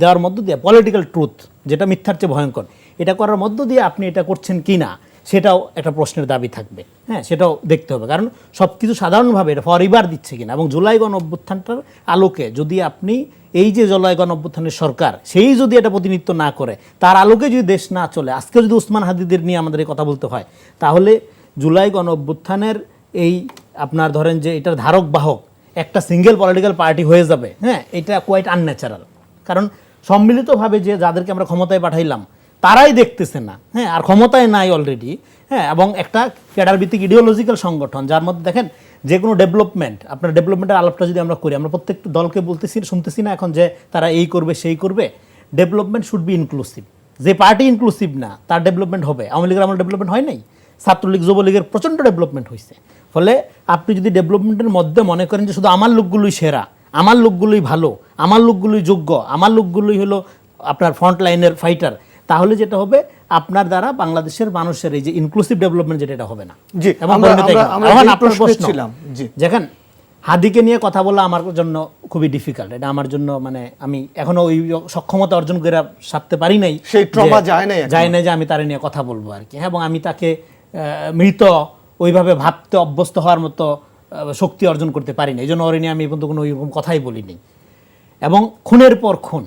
C: দেওয়ার মধ্য দিয়ে পলিটিক্যাল ট্রুথ, যেটা মিথ্যার চেয়ে ভয়ঙ্কর, এটা করার মধ্য দিয়ে আপনি এটা করছেন কি না সেটাও একটা প্রশ্নের দাবি থাকবে। হ্যাঁ, সেটাও দেখতে হবে, কারণ সব কিছু সাধারণভাবে এটা ফরইভার দিচ্ছে কিনা। এবং জুলাই গণ অভ্যুত্থানটার আলোকে যদি আপনি এই যে জুলাই গণ অভ্যুত্থানের সরকার, সেই যদি এটা প্রতিনিধিত্ব না করে, তার আলোকে যদি দেশ না চলে, আজকে যদি উসমান হাদিদের নিয়ে আমাদের এই কথা বলতে হয়, তাহলে জুলাই গণ অভ্যুত্থানের এই আপনার ধরেন যে এটার ধারক বাহক একটা সিঙ্গেল পলিটিক্যাল পার্টি হয়ে যাবে। হ্যাঁ, এটা কোয়াইট আনন্যাচারাল, কারণ সম্মিলিতভাবে যে যাদেরকে আমরা ক্ষমতায় পাঠাইলাম তারাই দেখতেছে না, হ্যাঁ, আর ক্ষমতায় নাই অলরেডি, হ্যাঁ, এবং একটা ক্যাডার ভিত্তিক ইডিওলজিক্যাল সংগঠন, যার মধ্যে দেখেন যে কোনো ডেভেলপমেন্ট, আপনার ডেভেলপমেন্টের আলাপটা যদি আমরা করি, আমরা প্রত্যেকটা দলকে বলতেছি, শুনতেছি না এখন যে তারা এই করবে সেই করবে। Development should be inclusive. যে পার্টি ইনক্লুসিভ না তার ডেভেলপমেন্ট হবে। আওয়ামী লীগের আমার ডেভেলপমেন্ট হয় নাই, ছাত্রলীগ যুবলীগের প্রচণ্ড ডেভেলপমেন্ট হয়েছে। ফলে আপনি যদি ডেভেলপমেন্টের মধ্যে মনে করেন যে শুধু আমার লোকগুলোই সেরা, আমার লোকগুলোই ভালো, আমার লোকগুলোই যোগ্য, আমার লোকগুলোই হলো আপনার ফ্রন্ট লাইনের ফাইটার, তাহলে যেটা হবে আপনার দ্বারা বাংলাদেশের মানুষের এই যে ইনক্লুসিভ ডেভেলপমেন্ট, যেটা এটা হবে না।
A: জি,
C: এবং আপনার প্রশ্ন, দেখেন হাদিকে নিয়ে কথা বলা আমার জন্য খুবই ডিফিকাল্ট। এটা আমার জন্য মানে আমি এখনো ওই সক্ষমতা অর্জন করে সারতে পারি নাই,
A: সেই ট্রমা যায় নাই
C: যে আমি তার নিয়ে কথা বলবো আর কি। এবং আমি তাকে মৃত ওইভাবে ভাবতে অভ্যস্ত হওয়ার মতো শক্তি অর্জন করতে পারি না। এই জন্য ওর নিয়ে আমি পর্যন্ত কোনো ওইরকম কথাই বলিনি। এবং খুনের পর খুন,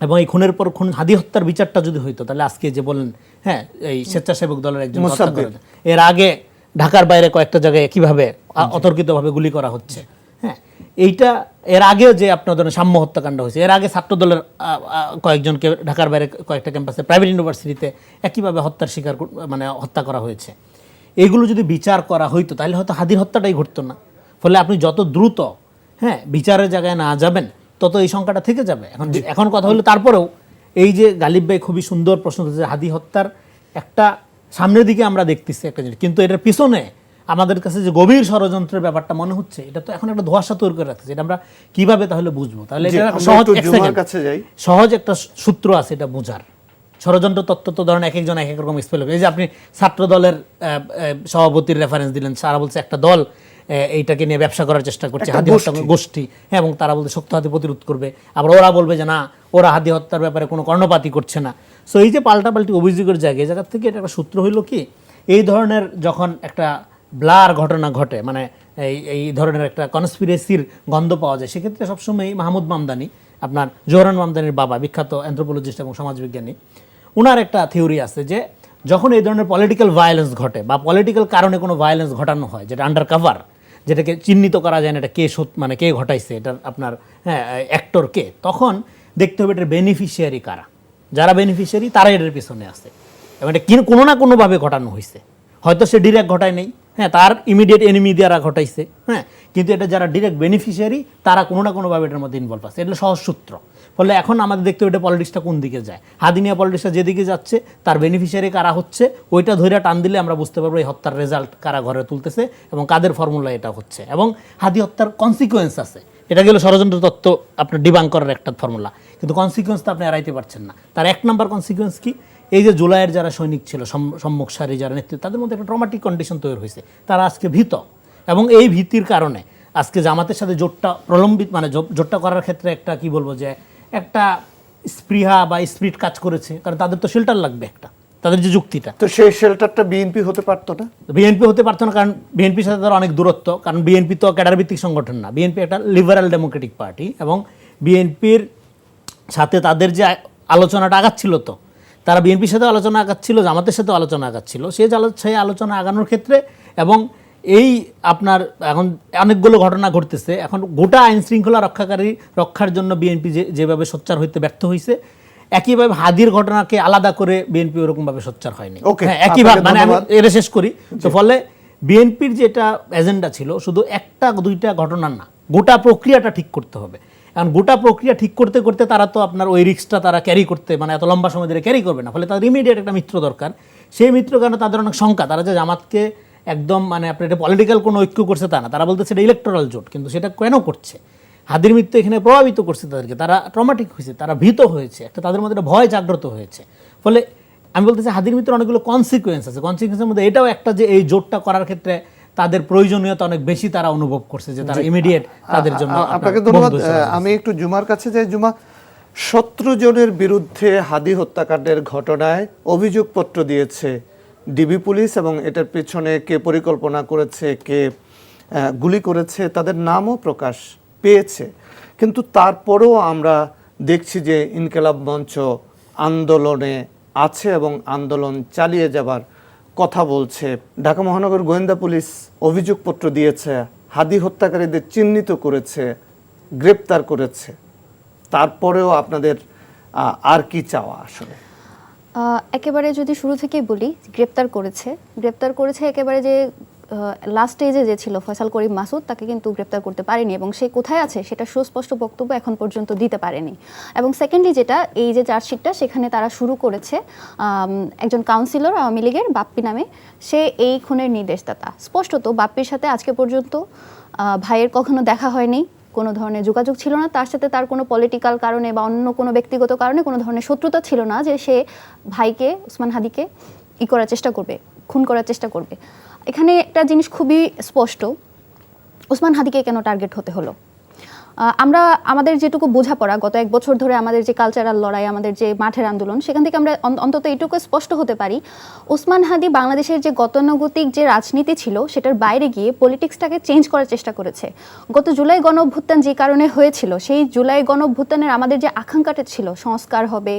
C: এবং এই খুনের পর খুন, হাদি হত্যার বিচারটা যদি হইতো, তাহলে আজকে যে বলেন, হ্যাঁ, এই স্বেচ্ছাসেবক দলের একজন হত্যা করে, এর আগে ঢাকার বাইরে কয়েকটা জায়গায় কিভাবে অতর্কিতভাবে গুলি করা হচ্ছে, হ্যাঁ, এইটা এর আগেও যে আপনার ধরেন সাম্য হত্যাকাণ্ড হয়েছে, এর আগে ছাত্র দলের কয়েকজনকে ঢাকার বাইরে কয়েকটা ক্যাম্পাসে প্রাইভেট ইউনিভার্সিটিতে একইভাবে হত্যার শিকার মানে হত্যা করা হয়েছে। এইগুলো যদি বিচার করা হইতো তাহলে হয়তো হাদির হত্যাটাই ঘটতো না। ফলে আপনি যত দ্রুত, হ্যাঁ, বিচারের জায়গায় না যাবেন তত এই সংখ্যাটা থেকে যাবে। এখন কথা হলো, তারপরেও এই যে গালিব ভাই খুবই সুন্দর প্রশ্ন করেছে, হাদি হত্যার একটা সামনের দিকে আমরা দেখতেছি একটা জিনিস, কিন্তু এটার পিছনে আমাদের কাছে যে গভীর ষড়যন্ত্রের ব্যাপারটা মনে হচ্ছে, এটা তো এখন একটা ধোঁয়াশা তৈরি করে রাখছে। এটা আমরা কিভাবে তাহলে বুঝবো? তাহলে এটা সহজ একটা সূত্র আছে এটা বোঝার। ষড়যন্ত্র তত্ত্ব তো ধরেন এক একজন এক এক রকম স্পেল। এই যে আপনি ছাত্র দলের সভাপতির রেফারেন্স দিলেন, সারা বলছে একটা দল এইটাকে নিয়ে ব্যবসা করার চেষ্টা করছে, হাদি হত্যা গোষ্ঠী, হ্যাঁ, এবং তারা বলতে শক্ত হাতে প্রতিরোধ করবে। আবার ওরা বলবে যে না, ওরা হাদি হত্যার ব্যাপারে কোনো কর্ণপাতই করছে না। সো এই যে পাল্টাপাল্টি অভিযোগের জায়গায়, এই জায়গা থেকে এটা একটা সূত্র হইল কি, এই ধরনের যখন একটা ব্লার ঘটনা ঘটে, মানে এই ধরনের একটা কনস্পিরেসির গন্ধ পাওয়া যায়, সেক্ষেত্রে সবসময় মাহমুদ মামদানি, আপনার জোহরান মামদানির বাবা, বিখ্যাত অ্যানথ্রোপোলজিস্ট এবং সমাজবিজ্ঞানী, ওনার একটা থিওরি আছে যে যখন এই ধরনের পলিটিক্যাল ভায়োলেন্স ঘটে বা পলিটিক্যাল কারণে কোনো ভায়োলেন্স ঘটানো হয়, যেটা আন্ডার কাভার, যেটাকে চিহ্নিত করা যায় না এটা কে মানে কে ঘটাইছে, এটার আপনার, হ্যাঁ, অ্যাক্টর কে, তখন দেখতে হবে এটার বেনিফিশিয়ারি কারা। যারা বেনিফিশিয়ারি তারা এটার পিছনে আছে, এবং এটা কোনো না কোনোভাবে ঘটানো হয়েছে। হয়তো সে ডিরেক্ট ঘটায় নেই, হ্যাঁ, তার ইমিডিয়েট এনিমি দ্বারা ঘটাইছে, হ্যাঁ, কিন্তু এটা যারা ডিরেক্ট বেনিফিশিয়ারি তারা কোনো না কোনোভাবে এটার মধ্যে ইনভলভ আছে। এটা সহজ সূত্র। ফলে এখন আমাদের দেখতে হবে এটা পলিটিক্সটা কোন দিকে যায়। হাদিনিয়া পলিটিক্সটা যেদিকে যাচ্ছে, তার বেনিফিশিয়ারি কারা হচ্ছে, ওইটা ধরে টান দিলে আমরা বুঝতে পারবো এই হত্যার রেজাল্ট কারা ঘরে তুলতেছে এবং কাদের ফর্মুলা এটা হচ্ছে। এবং হাদি হত্যার কনসিকুয়েন্স আছে, এটা গেল ষড়যন্ত্র তত্ত্ব আপনার ডিবাং করার একটা ফর্মুলা, কিন্তু কনসিকুয়েন্স তো আপনি এড়াইতে পারছেন না। তার এক নম্বর কনসিকুয়েন্স কি, এই যে জুলাইয়ের যারা সৈনিক ছিল, সম্মুখ সারি যারা নেতৃত্ব, তাদের মধ্যে একটা ট্রমাটিক কন্ডিশন তৈরি হয়েছে, তারা আজকে ভীত। এবং এই ভীতির কারণে আজকে জামাতের সাথে জোটটা প্রলম্বিত, মানে জোটটা করার ক্ষেত্রে একটা কি বলবো, যে একটা স্পৃহা বা স্পিরিট কাজ করেছে, কারণ তাদের তো শেল্টার লাগবে একটা, তাদের যে যুক্তিটা,
A: তো সেই শেল্টারটা বিএনপি হতে পারতো না,
C: বিএনপি হতে পারতো না, কারণ বিএনপির সাথে তার অনেক দূরত্ব, কারণ বিএনপি তো ক্যাডার ভিত্তিক সংগঠন না, বিএনপি একটা লিবারাল ডেমোক্রেটিক পার্টি, এবং বিএনপির সাথে তাদের যে আলোচনাটা আগাচ্ছিল, তো তারা বিএনপির সাথে আলোচনা আগাচ্ছিল, জামাতের সাথে আলোচনা আগাচ্ছিল, সেই আলোচনা আগানোর ক্ষেত্রে, এবং এই আপনার এখন অনেকগুলো ঘটনা ঘটতেছে, এখন গোটা আইন শৃঙ্খলা রক্ষার জন্য বিএনপি যেভাবে সোচ্চার হইতে ব্যর্থ হয়েছে, একইভাবে হাদির ঘটনাকে আলাদা করে বিএনপি ওরকমভাবে সোচ্চার হয়নি। হ্যাঁ, একইভাবে, মানে আমি এটা শেষ করি। তো ফলে বিএনপির যেটা এজেন্ডা ছিল, শুধু একটা দুইটা ঘটনা না, গোটা প্রক্রিয়াটা ঠিক করতে হবে। এখন গোটা প্রক্রিয়া ঠিক করতে করতে তারা তো আপনার ওই রিস্কটা তারা ক্যারি করতে, মানে এত লম্বা সময় ধরে ক্যারি করবে না। ফলে তাদের ইমিডিয়েট একটা মিত্র দরকার। সেই মিত্র কারণে তাদের অনেক শঙ্কা, তারা যে জামাতকে একদম মানে আপনার এটা পলিটিক্যাল কোনো ঐক্য করছে তা না, তারা বলতেছে এটা ইলেকটোরাল জোট, কিন্তু সেটা কেন করছে? হাদির মৃত্যু এখানে প্রভাবিত করছে তাদেরকে, তারা ট্রমাটিক হয়েছে, তারা ভীত হয়েছে, একটা তাদের মধ্যে একটা ভয় জাগ্রত হয়েছে। ফলে আমি বলতেছি হাদির মৃত্যুর অনেকগুলো কনসিকুয়েন্স আছে, কনসিকুয়েন্সের মধ্যে এটাও একটা যে এই জোটটা করার ক্ষেত্রে তাদের প্রয়োজনীয়তা অনেক বেশি তারা অনুভব করছে, যে তারা ইমিডিয়েট তাদের জন্য।
A: আপনাকে ধন্যবাদ। আমি একটু জুমার কাছে যাই। জুমা, 17 জনের বিরুদ্ধে হাদি হত্যাকাণ্ডের ঘটনায় অভিযোগপত্র দিয়েছে ডিবি পুলিশ, এবং এটার পেছনে কে পরিকল্পনা করেছে, কে গুলি করেছে, তাদের নামও প্রকাশ পেয়েছে। কিন্তু তারপরেও আমরা দেখছি যে ইনকিলাব মঞ্চ আন্দোলনে আছে এবং আন্দোলন চালিয়ে যাবার কথা বলছে। ঢাকা মহানগর গোয়েন্দা পুলিশ অভিযোগপত্র দিয়েছে, হাদি হত্যাকারীদের চিহ্নিত করেছে, গ্রেপ্তার করেছে। তারপরেও আপনাদের আর কি চাওয়া আসলে?
D: একেবারে যদি শুরু থেকেই বলি, গ্রেপ্তার করেছে একেবারে যে লাস্ট স্টেজে যে ছিল ফয়সাল করিম মাসুদ, তাকে কিন্তু গ্রেপ্তার করতে পারেনি, এবং সে কোথায় আছে সেটা সুস্পষ্ট বক্তব্য এখন পর্যন্ত দিতে পারেনি। এবং সেকেন্ডলি যেটা, এই যে চার্জশিটটা, সেখানে তারা শুরু করেছে একজন কাউন্সিলর আওয়ামী লীগের বাপ্পি নামে, সে এই খুনের নির্দেশদাতা। স্পষ্টত বাপ্পির সাথে আজকে পর্যন্ত ভাইয়ের কখনো দেখা হয়নি, কোনো ধরনের যোগাযোগ ছিল না তার সাথে, তার কোনো পলিটিক্যাল কারণে বা অন্য কোনো ব্যক্তিগত কারণে কোনো ধরনের শত্রুতা ছিল না যে সে ভাইকে, ওসমান হাদিকে করার চেষ্টা করবে, খুন করার চেষ্টা করবে। এখানে একটা জিনিস খুবই স্পষ্ট, ওসমান হাদিকে কেন টার্গেট হতে হলো। আমরা আমাদের যেটুকু বোঝাপড়া গত 1 বছর ধরে, আমাদের যে কালচারাল লড়াই, আমাদের যে মাঠের আন্দোলন, সেখান থেকে আমরা অন্তত এইটুকু স্পষ্ট হতে পারি, ওসমান হাদি বাংলাদেশের যে গতানুগতিক যে রাজনীতি ছিল সেটার বাইরে গিয়ে পলিটিক্সটাকে চেঞ্জ করার চেষ্টা করেছে। গত জুলাই গণ অভ্যুত্থান যে কারণে হয়েছিল, সেই জুলাই গণ অভ্যুত্থানের আমাদের যে আকাঙ্ক্ষাটা ছিল, সংস্কার হবে,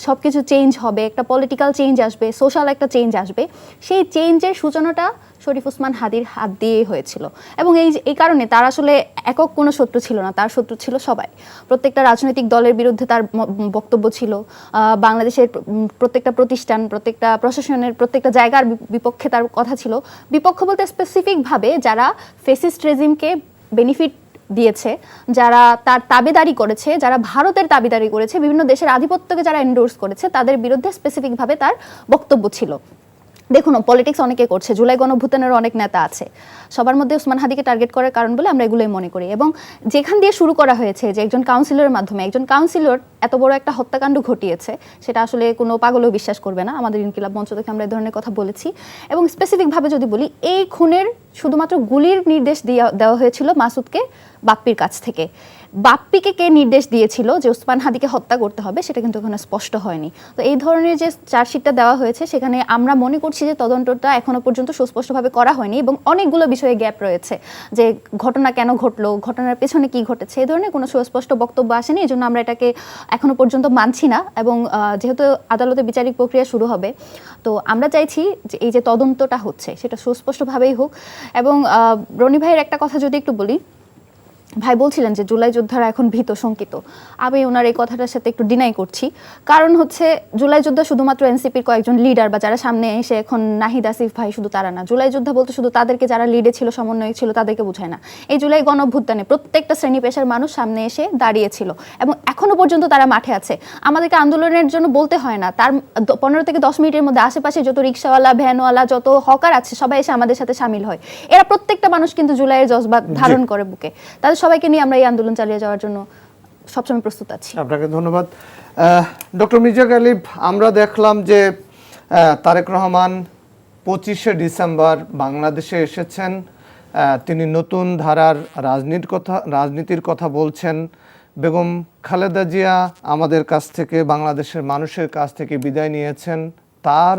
D: সব কিছু চেঞ্জ হবে, একটা পলিটিক্যাল চেঞ্জ আসবে, সোশ্যাল একটা চেঞ্জ আসবে, সেই চেঞ্জের সূচনাটা শরীফ ওসমান হাদির হাত দিয়েই হয়েছিল। এবং এই কারণে তার আসলে একক কোনো শত্রু ছিল না, তার শত্রু ছিল সবাই। প্রত্যেকটা রাজনৈতিক দলের বিরুদ্ধে তার বক্তব্য ছিল, বাংলাদেশের প্রত্যেকটা প্রতিষ্ঠান, প্রত্যেকটা প্রশাসনের প্রত্যেকটা জায়গার বিপক্ষে তার কথা ছিল। বিপক্ষ বলতে স্পেসিফিকভাবে যারা ফেসিস্ট রেজিমকে বেনিফিট দিয়েছে, যারা তার তাবেদারি করেছে, যারা ভারতের তাবেদারি করেছে, বিভিন্ন দেশের আধিপত্যকে যারা এন্ডোর্স করেছে, তাদের বিরুদ্ধে স্পেসিফিকভাবে তার বক্তব্য ছিল। দেখুন, পলিটিক্স অনেকে করছে, জুলাই গণঅভ্যুত্থানের অনেক নেতা আছে, সবার মধ্যে ওসমান হাদিকে টার্গেট করার কারণ বলে আমরা এগুলোই মনে করি। এবং যেখান দিয়ে শুরু করা হয়েছে যে একজন কাউন্সিলরের মাধ্যমে, একজন কাউন্সিলর এত বড় একটা হত্যাকাণ্ড ঘটিয়েছে, সেটা আসলে কোনো পাগলও বিশ্বাস করবে না। আমাদের ইনকিলাব মঞ্চ থেকে আমরা এই ধরনের কথা বলেছি। এবং স্পেসিফিকভাবে যদি বলি, এই খুনের শুধুমাত্র গুলির নির্দেশ দেওয়া হয়েছিল মাসুদকে বাপ্পির কাছ থেকে। বাপ্পিকে কে নির্দেশ দিয়েছিল যে ওসমান হাদিকে হত্যা করতে হবে, সেটা কিন্তু এখানে স্পষ্ট হয়নি। তো এই ধরনের যে চার্জশিটটা দেওয়া হয়েছে, সেখানে আমরা মনে করছি যে তদন্তটা এখনো পর্যন্ত সুস্পষ্টভাবে করা হয়নি, এবং অনেকগুলো বিষয়ে গ্যাপ রয়েছে, যে ঘটনা কেন ঘটলো, ঘটনার পেছনে কি ঘটেছে, এই ধরনের কোনো সুস্পষ্ট বক্তব্য আসেনি। এই জন্য আমরা এটাকে এখনো পর্যন্ত মানছি না। এবং যেহেতু আদালতে বিচারিক প্রক্রিয়া শুরু হবে, তো আমরা চাইছি যে এই যে তদন্তটা হচ্ছে সেটা সুস্পষ্টভাবেই হোক। এবং রনি ভাইয়ের একটা কথা যদি একটু বলি, ভাই বলছিলেন যে জুলাই যোদ্ধারা এখন ভীত শঙ্কিত। আমি ওনার এই কথাটার সাথে একটু ডিনাই করছি। কারণ হচ্ছে, জুলাই যোদ্ধা শুধুমাত্র এনসিপির কয়েকজন লিডার বা যারা সামনে এসে এখন নাহিদ আসিফ ভাই, শুধু তারা না। জুলাই যোদ্ধা বলতে শুধু তাদেরকে যারা লিডে ছিল, সমন্বয়ক ছিল, তাদেরকে বোঝায় না। এই জুলাই গণ অভ্যুত্থানে প্রত্যেকটা শ্রেণী পেশার মানুষ সামনে এসে দাঁড়িয়েছিল, এবং এখনো পর্যন্ত তারা মাঠে আছে। আমাদেরকে আন্দোলনের জন্য বলতে হয় না, তার 15 থেকে 10 মিনিটের মধ্যে আশেপাশে যত রিক্সাওয়ালা, ভ্যানওয়ালা, যত হকার আছে, সবাই এসে আমাদের সাথে সামিল হয়। এরা প্রত্যেকটা মানুষ কিন্তু জুলাইয়ের জজবা ধারণ করে বুকে। তাদের সবাইকে নিয়ে আমরা এই আন্দোলন চালিয়ে যাওয়ার জন্য সবসময় প্রস্তুত আছি।
A: আপনাকে ধন্যবাদ। ডক্টর মির্জা গালিব, আমরা দেখলাম যে তারেক রহমান 25শে ডিসেম্বর বাংলাদেশে এসেছেন। তিনি নতুন ধারার রাজনীতির কথা বলছেন। বেগম খালেদা জিয়া আমাদের কাছ থেকে, বাংলাদেশের মানুষের কাছ থেকে বিদায় নিয়েছেন। তার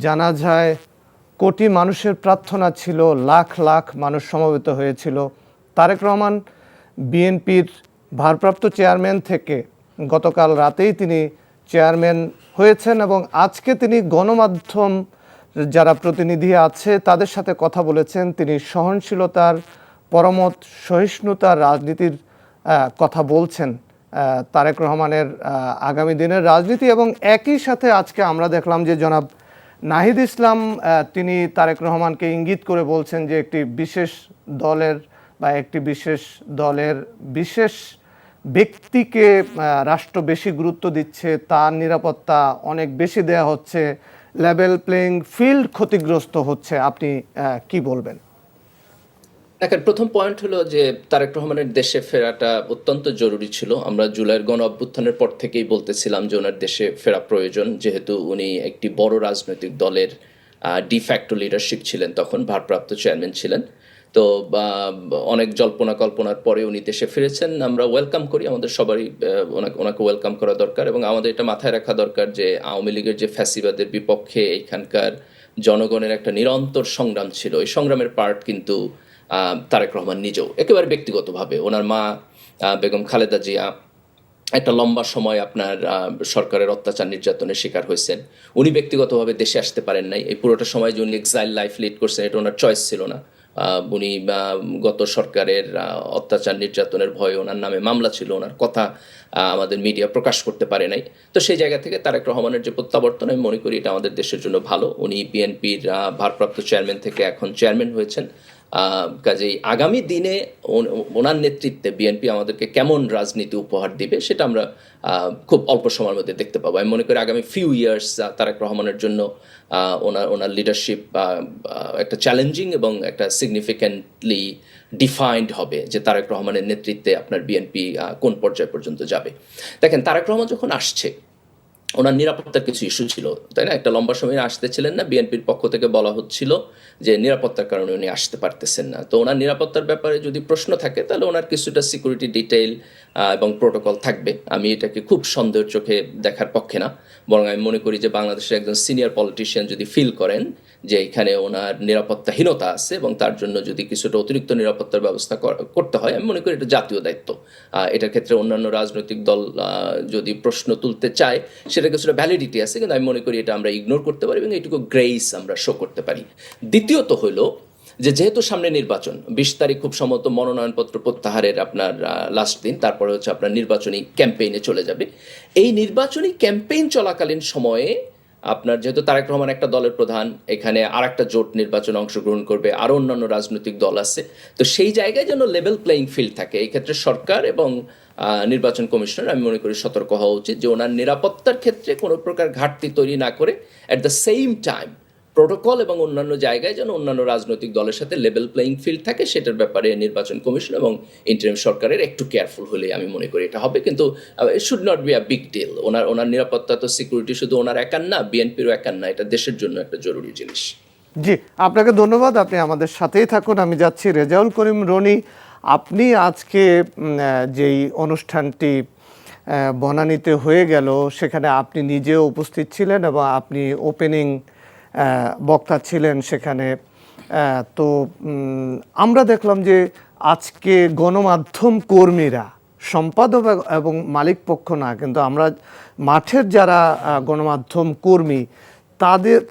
A: জানাজায় কোটি মানুষের প্রার্থনা ছিল, লাখ লাখ মানুষ সমবেত হয়েছিল। তারেক রহমান বিএনপির ভারপ্রাপ্ত চেয়ারম্যান থেকে গতকাল রাতেই তিনি চেয়ারম্যান হয়েছেন, এবং আজকে তিনি গণমাধ্যম যারা প্রতিনিধি আছে তাদের সাথে কথা বলেছেন। তিনি সহনশীলতার, পরমত সহিষ্ণুতার রাজনীতির কথা বলছেন, তারেক রহমানের আগামী দিনের রাজনীতি। এবং একই সাথে আজকে আমরা দেখলাম যে জনাব নাহিদ ইসলাম, তিনি তারেক রহমানকে ইঙ্গিত করে বলছেন যে একটি বিশেষ দলের বা একটি বিশেষ দলের বিশেষ ব্যক্তিকে রাষ্ট্র বেশি গুরুত্ব দিচ্ছে, তার নিরাপত্তা অনেক বেশি দেয়া হচ্ছে, লেভেল প্লেইং ফিল্ড ক্ষতিগ্রস্ত হচ্ছে, আপনি কি বলবেন?
B: দেখেন, প্রথম পয়েন্ট হলো যে তারেক রহমানের দেশে ফেরাটা অত্যন্ত জরুরি ছিল। আমরা জুলাইয়ের গণ অভ্যুত্থানের পর থেকেই বলতেছিলাম যে ওনার দেশে ফেরা প্রয়োজন, যেহেতু উনি একটি বড় রাজনৈতিক দলের ডিফ্যাক্টো লিডারশিপ ছিলেন, তখন ভারপ্রাপ্ত চেয়ারম্যান ছিলেন। তো অনেক জল্পনা কল্পনার পরে উনি দেশে ফিরেছেন, আমরা ওয়েলকাম করি। আমাদের সবারই ওনাকে ওয়েলকাম করা দরকার, এবং আমাদের এটা মাথায় রাখা দরকার যে আওয়ামী লীগের যে ফ্যাসিবাদের বিপক্ষে এখানকার জনগণের একটা নিরন্তর সংগ্রাম ছিল, এই সংগ্রামের পার্ট কিন্তু তারেক রহমান নিজেও একেবারে ব্যক্তিগতভাবে। ওনার মা বেগম খালেদা জিয়া একটা লম্বা সময় আপনার সরকারের অত্যাচার নির্যাতনের শিকার হয়েছেন। উনি ব্যক্তিগতভাবে দেশে আসতে পারেন নাই। এই পুরোটা সময় যে উনি এক্সাইল লাইফ লিড করছেন, এটা ওনার চয়েস ছিল না। উনি গত সরকারের অত্যাচার নির্যাতনের ভয়ে ওনার নামে মামলা ছিল, ওনার কথা আমাদের মিডিয়া প্রকাশ করতে পারে নাই। তো সেই জায়গা থেকে তারেক রহমানের যে প্রত্যাবর্তন, আমি মনে করি এটা আমাদের দেশের জন্য ভালো। উনি বিএনপির ভারপ্রাপ্ত চেয়ারম্যান থেকে এখন চেয়ারম্যান হয়েছেন। কাজেই আগামী দিনে ওনার নেতৃত্বে বিএনপি আমাদেরকে কেমন রাজনীতি উপহার দিবে সেটা আমরা খুব অল্প সময়ের মধ্যে দেখতে পাবো। আমি মনে করি আগামী ফিউ ইয়ার্স তারেক রহমানের জন্য ওনার লিডারশিপ একটা চ্যালেঞ্জিং এবং একটা সিগনিফিক্যান্টলি ডিফাইন্ড হবে, যে তারেক রহমানের নেতৃত্বে আপনার বিএনপি কোন পর্যায় পর্যন্ত যাবে। দেখেন, তারেক রহমান যখন আসছে, ওনার নিরাপত্তার কিছু ইস্যু ছিল, তাই না? একটা লম্বা সময় আসতেছিলেন না, বিএনপির পক্ষ থেকে বলা হচ্ছিল যে নিরাপত্তার কারণে উনি আসতে পারতেছেন না। তো ওনার নিরাপত্তার ব্যাপারে যদি প্রশ্ন থাকে, তাহলে ওনার কিছুটা সিকিউরিটি ডিটেইল এবং প্রোটোকল থাকবে। আমি এটাকে খুব সন্দেহের চোখে দেখার পক্ষে না, বরং আমি মনে করি যে বাংলাদেশের একজন সিনিয়র পলিটিশিয়ান যদি ফিল করেন যে এখানে ওনার নিরাপত্তাহীনতা আছে এবং তার জন্য যদি কিছুটা অতিরিক্ত নিরাপত্তার ব্যবস্থা করতে হয়, আমি মনে করি এটা জাতীয় দায়িত্ব। এটার ক্ষেত্রে অন্যান্য রাজনৈতিক দল যদি প্রশ্ন তুলতে চায়, সেটা কিছুটা ভ্যালিডিটি আছে, কিন্তু আমি মনে করি এটা আমরা ইগনোর করতে পারি এবং এইটুকু গ্রেস আমরা শো করতে পারি। দ্বিতীয়ত হলো যে যেহেতু সামনে নির্বাচন, 20 তারিখ খুব সম্ভবত মনোনয়নপত্র প্রত্যাহারের আপনার লাস্ট দিন, তারপরে হচ্ছে আপনার নির্বাচনী ক্যাম্পেইনে চলে যাবে। এই নির্বাচনী ক্যাম্পেইন চলাকালীন সময়ে আপনার যেহেতু তারেক রহমান একটা দলের প্রধান, এখানে আর একটা জোট নির্বাচনে অংশগ্রহণ করবে, আরও অন্যান্য রাজনৈতিক দল আছে, তো সেই জায়গায় যেন লেভেল প্লেইং ফিল্ড থাকে, এই ক্ষেত্রে সরকার এবং নির্বাচন কমিশনার আমি মনে করি সতর্ক হওয়া উচিত যে ওনার নিরাপত্তার ক্ষেত্রে কোনো প্রকার ঘাটতি তৈরি না করে, at the same time protocol এবং অন্যান্য জায়গায় যেন অন্যান্য রাজনৈতিক দলের সাথে লেভেল প্লেইং ফিল্ড থাকে, সেটার ব্যাপারে নির্বাচন কমিশন এবং ইন্টারিম সরকারের একটু কেয়ারফুল হলে আমি মনে করি এটা হবে। কিন্তু it should not be a big deal. ওনার নিরাপত্তা তো সিকিউরিটি শুধু ওনার একার না, বিএনপিরও একার না, এটা দেশের জন্য একটা জরুরি জিনিস।
A: জি, আপনাকে ধন্যবাদ, আপনি আমাদের সাথেই থাকুন। আমি যাচ্ছি রেজাউল করিম রনি। আপনি আজকে যেই অনুষ্ঠানটি বনানীতে হয়ে গেল, সেখানে আপনি নিজেও উপস্থিত ছিলেন এবং আপনি ওপেনিং বক্তা ছিলেন সেখানে। তো আমরা দেখলাম যে আজকে গণমাধ্যম কর্মীরা, সম্পাদক এবং মালিক পক্ষ না, কিন্তু আমরা মাঠের যারা গণমাধ্যম কর্মী,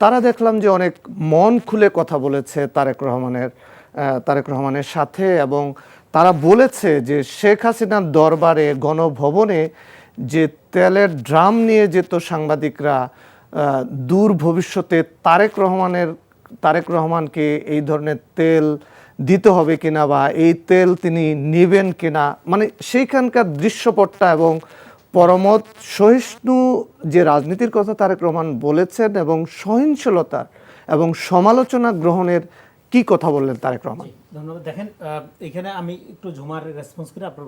A: তারা দেখলাম যে অনেক মন খুলে কথা বলেছে তারেক রহমানের সাথে, এবং তারা বলেছে যে শেখ হাসিনার দরবারে গণভবনে যে তেলের ড্রাম নিয়ে যেত সাংবাদিকরা, দূর ভবিষ্যতে তারেক রহমানকে এই ধরনের তেল দিতে হবে কিনা বা এই তেল তিনি নেবেন কিনা, মানে সেইখানকার দৃশ্যপটটা এবং পরমত সহিষ্ণু যে রাজনীতির কথা তারেক রহমান বলেছেন এবং সহিংসলতার এবং সমালোচনা গ্রহণের কি কথা বললেন তারেক রহমান?
C: ধন্যবাদ। দেখেন, এখানে আমি একটু ঝুমার রেসপন্স করি আপনার।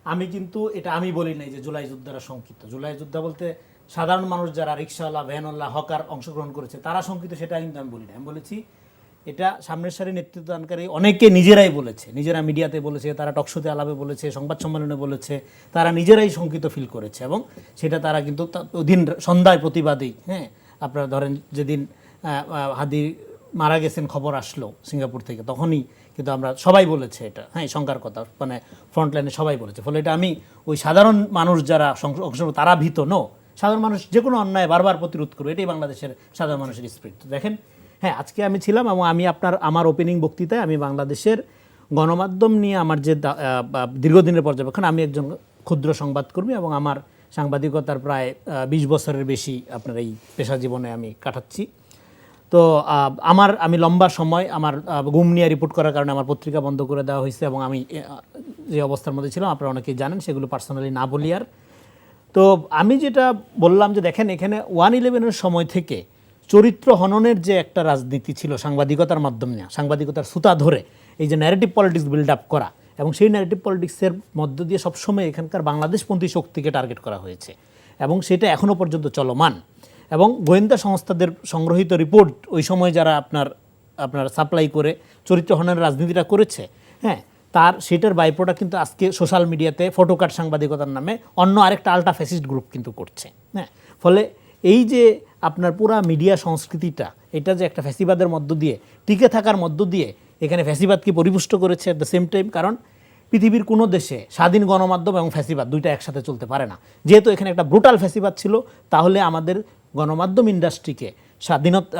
C: আমি কিন্তু এটা আমি বলি নাই যে জুলাই যোদ্ধারা শঙ্কিত। জুলাই যোদ্ধা বলতে সাধারণ মানুষ যারা রিক্সাওয়ালা, ভ্যানওয়ালা, হকার অংশগ্রহণ করেছে তারা শঙ্কিত, সেটা কিন্তু আমি বলি না। আমি বলেছি এটা সামনের সারি নেতৃত্বদানকারী অনেকে নিজেরাই বলেছে, নিজেরা মিডিয়াতে বলেছে, তারা টকশোতে আলাপে বলেছে, সংবাদ সম্মেলনে বলেছে, তারা নিজেরাই শঙ্কিত ফিল করেছে এবং সেটা তারা কিন্তু দিন সন্ধ্যায় প্রতিবাদী। হ্যাঁ, আপনারা ধরেন যেদিন হাদি মারা গেছেন খবর আসলো সিঙ্গাপুর থেকে, তখনই কিন্তু আমরা সবাই বলেছে এটা, হ্যাঁ, শঙ্কার কথা, মানে ফ্রন্টলাইনে সবাই বলেছে। ফলে এটা আমি ওই সাধারণ মানুষ যারা তারা ভীত নো, সাধারণ মানুষ যে কোনো অন্যায় বারবার প্রতিরোধ করবে, এটাই বাংলাদেশের সাধারণ মানুষের স্পিরিট। দেখেন, হ্যাঁ, আজকে আমি ছিলাম এবং আমি আমার ওপেনিং বক্তৃতায় আমি বাংলাদেশের গণমাধ্যম নিয়ে আমার যে দীর্ঘদিনের পর্যবেক্ষণ, আমি একজন ক্ষুদ্র সংবাদকর্মী এবং আমার সাংবাদিকতার প্রায় 20 বছরের বেশি আপনার এই পেশা জীবনে আমি কাটাচ্ছি। তো আমি লম্বা সময় আমার গুম নিয়ে রিপোর্ট করার কারণে আমার পত্রিকা বন্ধ করে দেওয়া হয়েছে এবং আমি যে অবস্থার মধ্যে ছিলাম আপনারা অনেকেই জানেন, সেগুলো পার্সোনালি না বলি আর। তো আমি যেটা বললাম যে দেখেন, এখানে 1/11-এর সময় থেকে চরিত্র হননের যে একটা রাজনীতি ছিল সাংবাদিকতার মাধ্যমে, সাংবাদিকতার সুতা ধরে এই যে ন্যারেটিভ পলিটিক্স বিল্ড আপ করা, এবং সেই ন্যারেটিভ পলিটিক্সের মধ্য দিয়ে সবসময় এখানকার বাংলাদেশপন্থী শক্তিকে টার্গেট করা হয়েছে এবং সেটা এখনও পর্যন্ত চলমান। এবং গোয়েন্দা সংস্থাদের সংগ্রহীত রিপোর্ট ওই সময় যারা আপনার সাপ্লাই করে চরিত্র হননের রাজনীতিটা করেছে, হ্যাঁ, সেটার বাইপ্রোডাক্ট কিন্তু আজকে সোশ্যাল মিডিয়াতে ফটোকাট সাংবাদিকতার নামে অন্য আরেকটা আল্ট্রা ফ্যাসিস্ট গ্রুপ কিন্তু করছে, হ্যাঁ। ফলে এই যে আপনার পুরা মিডিয়া সংস্কৃতিটা, এটা যে একটা ফ্যাসিবাদের মধ্য দিয়ে টিকে থাকার মধ্য দিয়ে এখানে ফ্যাসিবাদকে পরিপুষ্ট করেছে অ্যাট দ্য সেম টাইম। কারণ পৃথিবীর কোনো দেশে স্বাধীন গণমাধ্যম এবং ফ্যাসিবাদ দুইটা একসাথে চলতে পারে না। যেহেতু এখানে একটা ব্রুটাল ফ্যাসিবাদ ছিল, তাহলে আমাদের গণমাধ্যম ইন্ডাস্ট্রিকে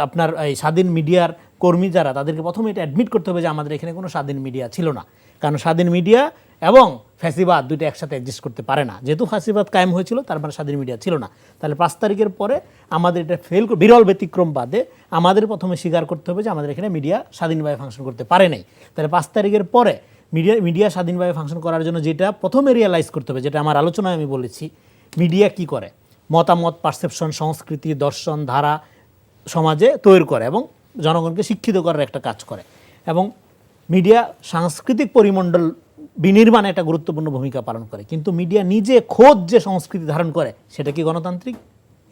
C: আপনার এই স্বাধীন মিডিয়ার কর্মী যারা, তাদেরকে প্রথমে এটা অ্যাডমিট করতে হবে যে আমাদের এখানে কোনো স্বাধীন মিডিয়া ছিল না। কারণ স্বাধীন মিডিয়া এবং ফ্যাসিবাদ দুইটা একসাথে এক্সিস্ট করতে পারে না। যেহেতু ফ্যাসিবাদ কায়েম হয়েছিল, তার মানে স্বাধীন মিডিয়া ছিল না। তাহলে 5 তারিখের পরে আমাদের এটা বিরল ব্যতিক্রম বাদে আমাদের প্রথমে স্বীকার করতে হবে যে আমাদের এখানে মিডিয়া স্বাধীনভাবে ফাংশন করতে পারে নাই। তাহলে 5 তারিখের পরে মিডিয়া স্বাধীনভাবে ফাংশন করার জন্য যেটা প্রথমে রিয়েলাইজ করতে হবে, যেটা আমার আলোচনায় আমি বলেছি, মিডিয়া কি করে, মতামত, পারসেপশন, সংস্কৃতি, দর্শন, ধারা সমাজে তৈরি করে এবং জনগণকে শিক্ষিত করার একটা কাজ করে। এবং মিডিয়া সাংস্কৃতিক পরিমণ্ডল বিনির্মাণে একটা গুরুত্বপূর্ণ ভূমিকা পালন করে। কিন্তু মিডিয়া নিজে খোদ যে সংস্কৃতি ধারণ করে, সেটা কি গণতান্ত্রিক?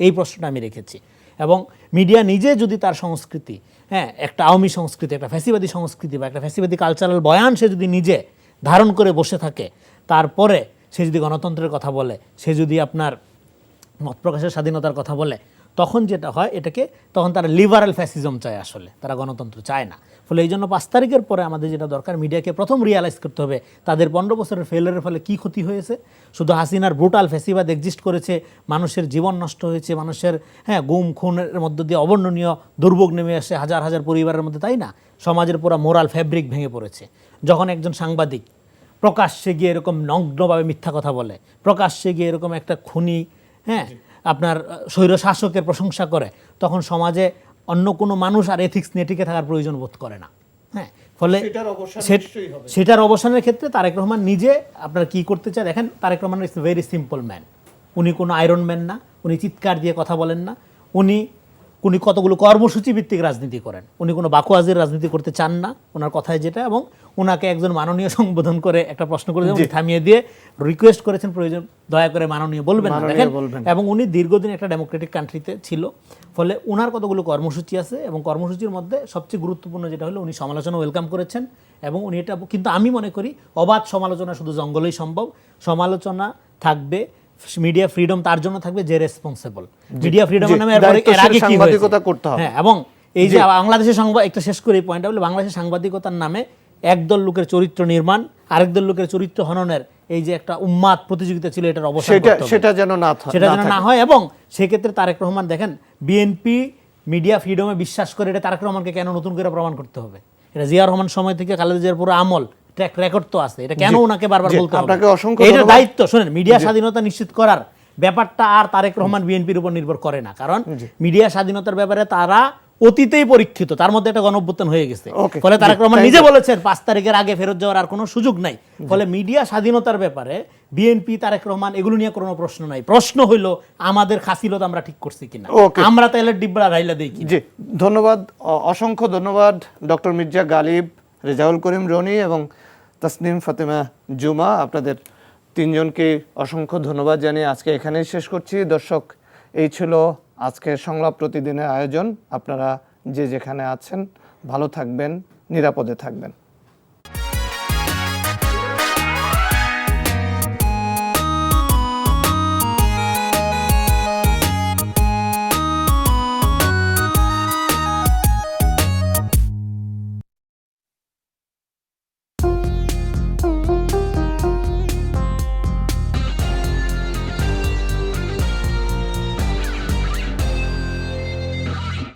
C: এই প্রশ্নটা আমি রেখেছি। এবং মিডিয়া নিজে যদি তার সংস্কৃতি, হ্যাঁ, একটা আওয়ামী সংস্কৃতি, একটা ফ্যাসিবাদী সংস্কৃতি বা একটা ফ্যাসিবাদী কালচারাল বয়ান সে যদি নিজে ধারণ করে বসে থাকে, তারপরে সে যদি গণতন্ত্রের কথা বলে, সে যদি আপনার মত প্রকাশের স্বাধীনতার কথা বলে, তখন যেটা হয়, তখন তারা লিবারাল ফ্যাসিজম চায়, আসলে তারা গণতন্ত্র চায় না। ফলে এই জন্য 5 তারিখের পরে আমাদের যেটা দরকার, মিডিয়াকে প্রথম রিয়ালাইজ করতে হবে তাদের 15 বছরের ফেলিয়ারের ফলে কী ক্ষতি হয়েছে। শুধু হাসিনার ব্রুটাল ফ্যাসিবাদ এক্সিস্ট করেছে, মানুষের জীবন নষ্ট হয়েছে, মানুষের গুম খুনের মধ্য দিয়ে অবর্ণনীয় দুর্ভোগ নেমে আসে হাজার হাজার পরিবারের মধ্যে, তাই না? সমাজের পুরো মোরাল ফ্যাব্রিক ভেঙে পড়েছে। যখন একজন সাংবাদিক প্রকাশ্যে গিয়ে এরকম নগ্নভাবে মিথ্যা কথা বলে, প্রকাশ্যে গিয়ে এরকম একটা খুনি, হ্যাঁ, আপনার স্বৈর শাসকের প্রশংসা করে, তখন সমাজে অন্য কোনো মানুষ আর এথিক্স নিয়ে টিকে থাকার প্রয়োজন বোধ করে না, হ্যাঁ। ফলে সেটার অবসানের ক্ষেত্রে তারেক রহমান নিজে আপনার কি করতে চায় দেখেন। Tarique Rahman is very simple man. উনি কোনো আয়রন ম্যান না, উনি চিৎকার দিয়ে কথা বলেন না, উনি কতগুলো কর্মসূচি ভিত্তিক রাজনীতি করেন। উনি কোনো বাকুয়াজির রাজনীতি করতে চান না, ওনার কথায় যেটা। এবং ওনাকে একজন মাননীয় সম্বোধন করে একটা প্রশ্ন করে থামিয়ে দিয়ে রিকোয়েস্ট করেছেন, প্রয়োজন দয়া করে মাননীয় বলবেন না, দেখেন। এবং উনি দীর্ঘদিন একটা ডেমোক্রেটিক কান্ট্রিতে ছিল, ফলে ওনার কতগুলো কর্মসূচি আছে এবং কর্মসূচির মধ্যে সবচেয়ে গুরুত্বপূর্ণ যেটা হলো, উনি সমালোচনা ওয়েলকাম করেছেন। এবং উনি এটা, কিন্তু আমি মনে করি অবাধ সমালোচনা শুধু জঙ্গলেই সম্ভব। সমালোচনা থাকবে, মিডিয়া ফ্রিডম তার জন্য থাকবে যে রেসপন্সিবল। মিডিয়া ফ্রিডমের নামে এর আগে কি
A: সাংবাদিকতা করতে হবে,
C: হ্যাঁ। এবং এই যে বাংলাদেশের একটা শেষ করে এই পয়েন্টটা বলে, বাংলাদেশের সাংবাদিকতার নামে একদল লোকের চরিত্র নির্মাণ, আরেকদল লোকের চরিত্র হননের এই যে একটা উন্মাদ প্রতিযোগিতা ছিল, এটার অবসান
A: সেটা যেন না
C: হয়। এবং সেক্ষেত্রে তারেক রহমান দেখেন, বিএনপি মিডিয়া ফ্রিডমে বিশ্বাস করে, এটা তারেক রহমানকে কেন নতুন করে প্রমাণ করতে হবে? এটা জিয়া রহমান সময় থেকে খালেদা জিয়ার পুরো আমল ট্র্যাক রেকর্ড তো আছে, এটা কেন ওনাকে বারবার বলতে হবে? এটা দায়িত্ব, শুনেন, মিডিয়া স্বাধীনতা নিশ্চিত করার ব্যাপারটা আর তারেক রহমান বিএনপির উপর নির্ভর করে না। কারণ মিডিয়া স্বাধীনতার ব্যাপারে তারা অতীতেই পরীক্ষিত, তার মধ্যে একটা গণঅভ্যুত্থান হয়ে গেছে। ফলে তারেক রহমান নিজে বলেছেন 5 তারিখের আগে ফেরত যাওয়ার আর কোনো সুযোগ নাই। ফলে মিডিয়া স্বাধীনতার ব্যাপারে বিএনপি, তারেক রহমান এগুলো নিয়ে কোনো প্রশ্ন নাই। প্রশ্ন হইল আমাদের খাসিলত আমরা ঠিক করছি কিনা, আমরা তেলের ডিব্বা রাইলা দেই কিনা।
A: জি, ধন্যবাদ, অসংখ্য ধন্যবাদ ডক্টর মির্জা গালিব, রেজাউল করিম রনি এবং তাসনিম ফাতেমা জুমা। আপনাদের 3জনকে অসংখ্য ধন্যবাদ জানিয়ে আজকে এখানেই শেষ করছি। দর্শক, এই ছিল আজকের সংলাপ প্রতিদিনের আয়োজন। আপনারা যে যেখানে আছেন ভালো থাকবেন, নিরাপদে থাকবেন।